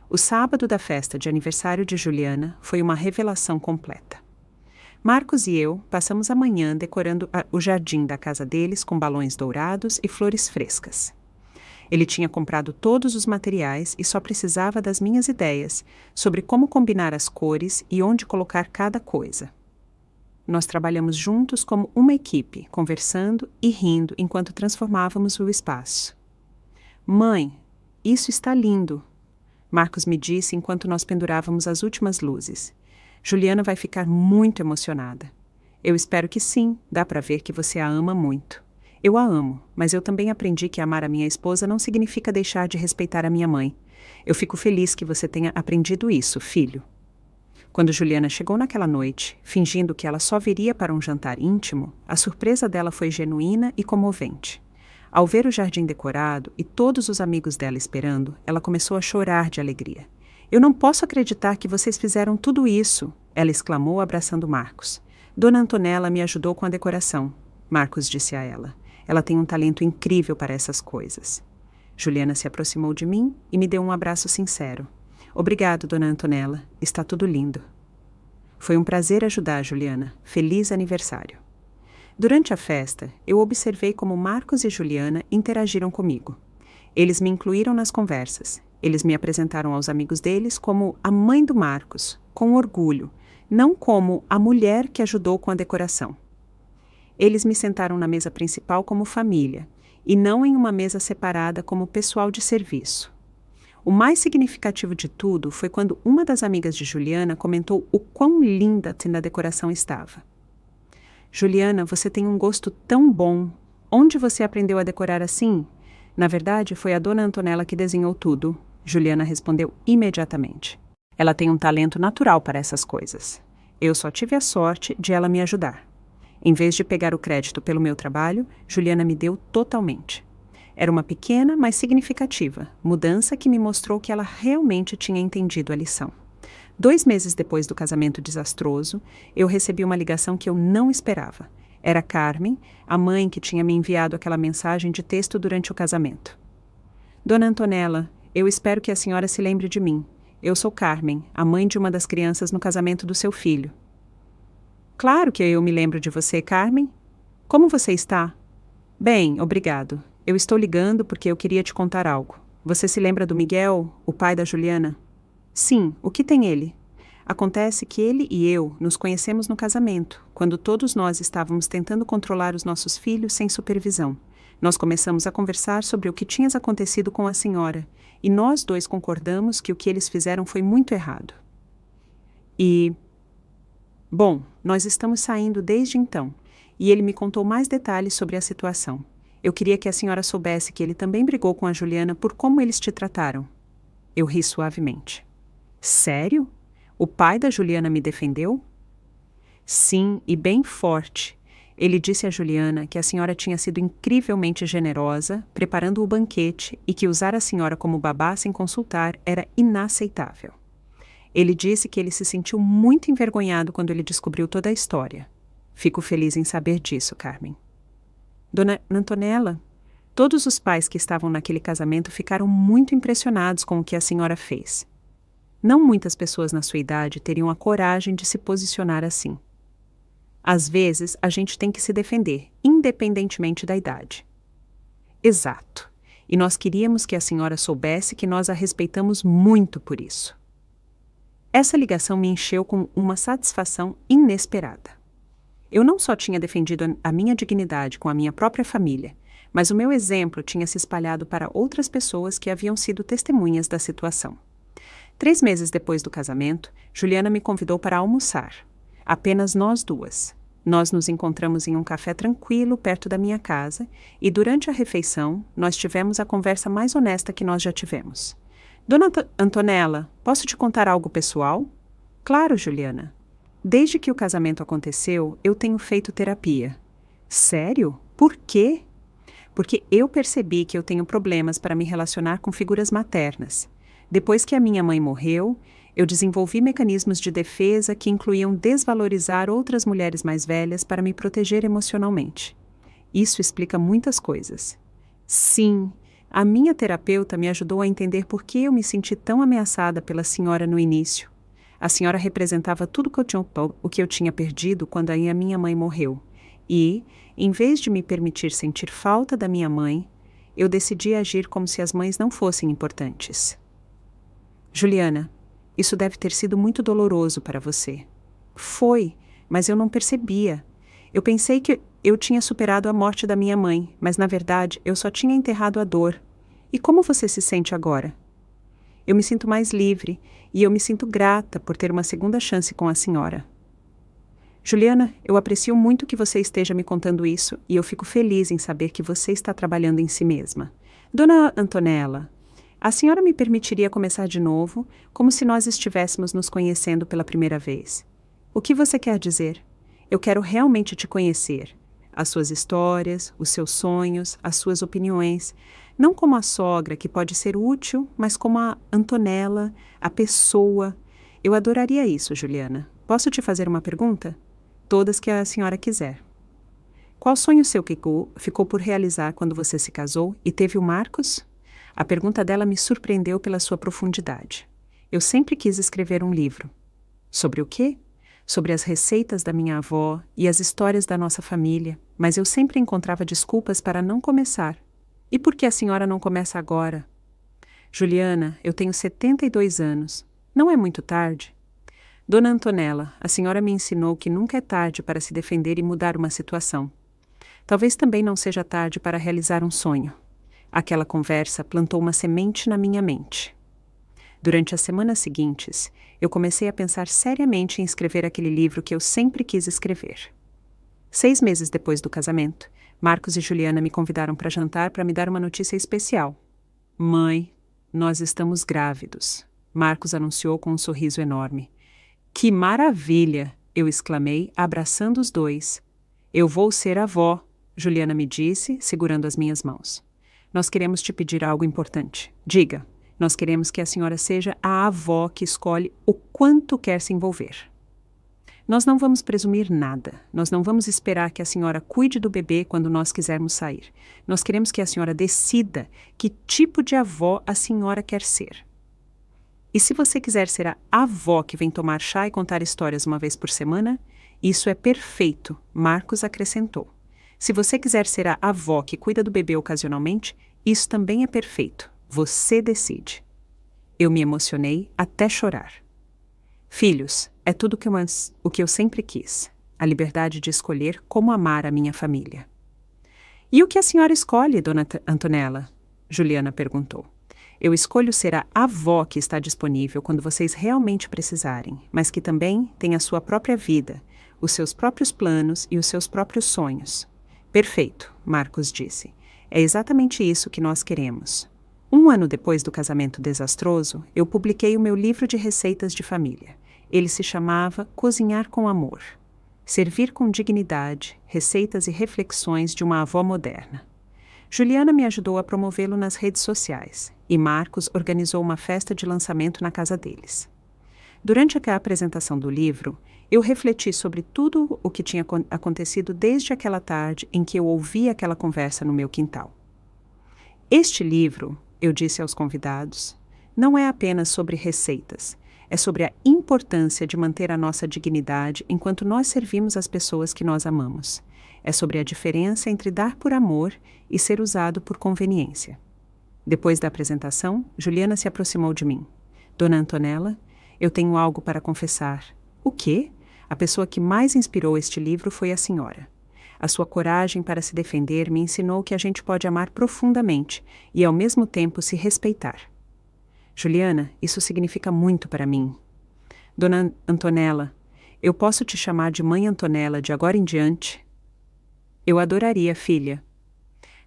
O sábado da festa de aniversário de Juliana foi uma revelação completa. Marcos e eu passamos a manhã decorando o jardim da casa deles com balões dourados e flores frescas. Ele tinha comprado todos os materiais e só precisava das minhas ideias sobre como combinar as cores e onde colocar cada coisa. Nós trabalhamos juntos como uma equipe, conversando e rindo enquanto transformávamos o espaço. Mãe, isso está lindo, Marcos me disse enquanto nós pendurávamos as últimas luzes. Juliana vai ficar muito emocionada. Eu espero que sim, dá para ver que você a ama muito. Eu a amo, mas eu também aprendi que amar a minha esposa não significa deixar de respeitar a minha mãe. Eu fico feliz que você tenha aprendido isso, filho. Quando Juliana chegou naquela noite, fingindo que ela só viria para um jantar íntimo, a surpresa dela foi genuína e comovente. Ao ver o jardim decorado e todos os amigos dela esperando, ela começou a chorar de alegria. Eu não posso acreditar que vocês fizeram tudo isso, ela exclamou abraçando Marcos. Dona Antonella me ajudou com a decoração, Marcos disse a ela. Ela tem um talento incrível para essas coisas. Juliana se aproximou de mim e me deu um abraço sincero. Obrigado, Dona Antonella. Está tudo lindo. Foi um prazer ajudar, Juliana. Feliz aniversário. Durante a festa, eu observei como Marcos e Juliana interagiram comigo. Eles me incluíram nas conversas. Eles me apresentaram aos amigos deles como a mãe do Marcos, com orgulho, não como a mulher que ajudou com a decoração. Eles me sentaram na mesa principal como família, e não em uma mesa separada como pessoal de serviço. O mais significativo de tudo foi quando uma das amigas de Juliana comentou o quão linda a decoração estava. Juliana, você tem um gosto tão bom. Onde você aprendeu a decorar assim? Na verdade, foi a dona Antonella que desenhou tudo. Juliana respondeu imediatamente. Ela tem um talento natural para essas coisas. Eu só tive a sorte de ela me ajudar. Em vez de pegar o crédito pelo meu trabalho, Juliana me deu totalmente. Era uma pequena, mas significativa mudança que me mostrou que ela realmente tinha entendido a lição. 2 meses depois do casamento desastroso, eu recebi uma ligação que eu não esperava. Era Carmen, a mãe que tinha me enviado aquela mensagem de texto durante o casamento. Dona Antonella, eu espero que a senhora se lembre de mim. Eu sou Carmen, a mãe de uma das crianças no casamento do seu filho. Claro que eu me lembro de você, Carmen. Como você está? Bem, obrigado. Eu estou ligando porque eu queria te contar algo. Você se lembra do Miguel, o pai da Juliana? Sim, o que tem ele? Acontece que ele e eu nos conhecemos no casamento, quando todos nós estávamos tentando controlar os nossos filhos sem supervisão. Nós começamos a conversar sobre o que tinha acontecido com a senhora, e nós dois concordamos que o que eles fizeram foi muito errado. Bom, nós estamos saindo desde então, e ele me contou mais detalhes sobre a situação. Eu queria que a senhora soubesse que ele também brigou com a Juliana por como eles te trataram. Eu ri suavemente. Sério? O pai da Juliana me defendeu? Sim, e bem forte. Ele disse a Juliana que a senhora tinha sido incrivelmente generosa, preparando o banquete, e que usar a senhora como babá sem consultar era inaceitável. Ele disse que ele se sentiu muito envergonhado quando ele descobriu toda a história. Fico feliz em saber disso, Carmen. Dona Antonella, todos os pais que estavam naquele casamento ficaram muito impressionados com o que a senhora fez. Não muitas pessoas na sua idade teriam a coragem de se posicionar assim. Às vezes, a gente tem que se defender, independentemente da idade. Exato. E nós queríamos que a senhora soubesse que nós a respeitamos muito por isso. Essa ligação me encheu com uma satisfação inesperada. Eu não só tinha defendido a minha dignidade com a minha própria família, mas o meu exemplo tinha se espalhado para outras pessoas que haviam sido testemunhas da situação. 3 meses depois do casamento, Juliana me convidou para almoçar. Apenas nós duas. Nós nos encontramos em um café tranquilo perto da minha casa e, durante a refeição, nós tivemos a conversa mais honesta que nós já tivemos. Dona Antonella, posso te contar algo pessoal? Claro, Juliana. Desde que o casamento aconteceu, eu tenho feito terapia. Sério? Por quê? Porque eu percebi que eu tenho problemas para me relacionar com figuras maternas. Depois que a minha mãe morreu, eu desenvolvi mecanismos de defesa que incluíam desvalorizar outras mulheres mais velhas para me proteger emocionalmente. Isso explica muitas coisas. Sim, a minha terapeuta me ajudou a entender por que eu me senti tão ameaçada pela senhora no início. A senhora representava tudo o que eu tinha perdido quando a minha mãe morreu. E, em vez de me permitir sentir falta da minha mãe, eu decidi agir como se as mães não fossem importantes. Juliana, isso deve ter sido muito doloroso para você. Foi, mas eu não percebia. Eu pensei que eu tinha superado a morte da minha mãe, mas na verdade eu só tinha enterrado a dor. E como você se sente agora? Eu me sinto mais livre e eu me sinto grata por ter uma segunda chance com a senhora. Juliana, eu aprecio muito que você esteja me contando isso e eu fico feliz em saber que você está trabalhando em si mesma. Dona Antonella, a senhora me permitiria começar de novo, como se nós estivéssemos nos conhecendo pela primeira vez. O que você quer dizer? Eu quero realmente te conhecer. As suas histórias, os seus sonhos, as suas opiniões. Não como a sogra, que pode ser útil, mas como a Antonella, a pessoa. Eu adoraria isso, Juliana. Posso te fazer uma pergunta? Todas que a senhora quiser. Qual sonho seu ficou por realizar quando você se casou e teve o Marcos? A pergunta dela me surpreendeu pela sua profundidade. Eu sempre quis escrever um livro. Sobre o quê? Sobre as receitas da minha avó e as histórias da nossa família, mas eu sempre encontrava desculpas para não começar. E por que a senhora não começa agora? Juliana, eu tenho 72 anos. Não é muito tarde? Dona Antonella, a senhora me ensinou que nunca é tarde para se defender e mudar uma situação. Talvez também não seja tarde para realizar um sonho. Aquela conversa plantou uma semente na minha mente. Durante as semanas seguintes, eu comecei a pensar seriamente em escrever aquele livro que eu sempre quis escrever. 6 meses depois do casamento, Marcos e Juliana me convidaram para jantar para me dar uma notícia especial. Mãe, nós estamos grávidos, Marcos anunciou com um sorriso enorme. Que maravilha! Eu exclamei, abraçando os dois. Eu vou ser avó, Juliana me disse, segurando as minhas mãos. Nós queremos te pedir algo importante. Diga, nós queremos que a senhora seja a avó que escolhe o quanto quer se envolver. Nós não vamos presumir nada. Nós não vamos esperar que a senhora cuide do bebê quando nós quisermos sair. Nós queremos que a senhora decida que tipo de avó a senhora quer ser. E se você quiser ser a avó que vem tomar chá e contar histórias uma vez por semana, isso é perfeito, Marcos acrescentou. Se você quiser ser a avó que cuida do bebê ocasionalmente, isso também é perfeito. Você decide. Eu me emocionei até chorar. Filhos, é tudo o que eu sempre quis. A liberdade de escolher como amar a minha família. E o que a senhora escolhe, Dona Antonella? Juliana perguntou. Eu escolho ser a avó que está disponível quando vocês realmente precisarem, mas que também tem a sua própria vida, os seus próprios planos e os seus próprios sonhos. Perfeito, Marcos disse. É exatamente isso que nós queremos. 1 ano depois do casamento desastroso, eu publiquei o meu livro de receitas de família. Ele se chamava Cozinhar com Amor. Servir com dignidade, receitas e reflexões de uma avó moderna. Juliana me ajudou a promovê-lo nas redes sociais e Marcos organizou uma festa de lançamento na casa deles. Durante a apresentação do livro, eu refleti sobre tudo o que tinha acontecido desde aquela tarde em que eu ouvi aquela conversa no meu quintal. Este livro, eu disse aos convidados, não é apenas sobre receitas, é sobre a importância de manter a nossa dignidade enquanto nós servimos as pessoas que nós amamos. É sobre a diferença entre dar por amor e ser usado por conveniência. Depois da apresentação, Juliana se aproximou de mim. Dona Antonella, eu tenho algo para confessar. O quê? A pessoa que mais inspirou este livro foi a senhora. A sua coragem para se defender me ensinou que a gente pode amar profundamente e, ao mesmo tempo, se respeitar. Juliana, isso significa muito para mim. Dona Antonella, eu posso te chamar de Mãe Antonella de agora em diante? Eu adoraria, filha.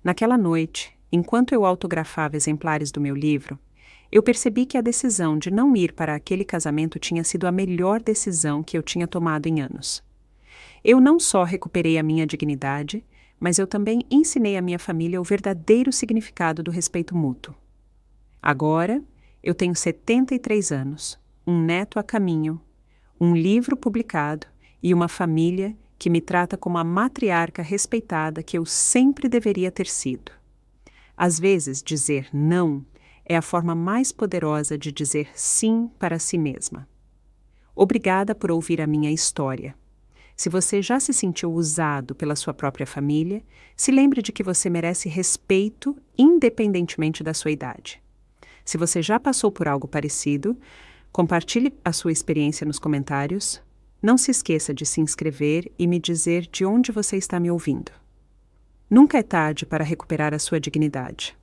Naquela noite, enquanto eu autografava exemplares do meu livro, eu percebi que a decisão de não ir para aquele casamento tinha sido a melhor decisão que eu tinha tomado em anos. Eu não só recuperei a minha dignidade, mas eu também ensinei à minha família o verdadeiro significado do respeito mútuo. Agora, eu tenho 73 anos, um neto a caminho, um livro publicado e uma família que me trata como a matriarca respeitada que eu sempre deveria ter sido. Às vezes, dizer não é a forma mais poderosa de dizer sim para si mesma. Obrigada por ouvir a minha história. Se você já se sentiu usado pela sua própria família, se lembre de que você merece respeito independentemente da sua idade. Se você já passou por algo parecido, compartilhe a sua experiência nos comentários. Não se esqueça de se inscrever e me dizer de onde você está me ouvindo. Nunca é tarde para recuperar a sua dignidade.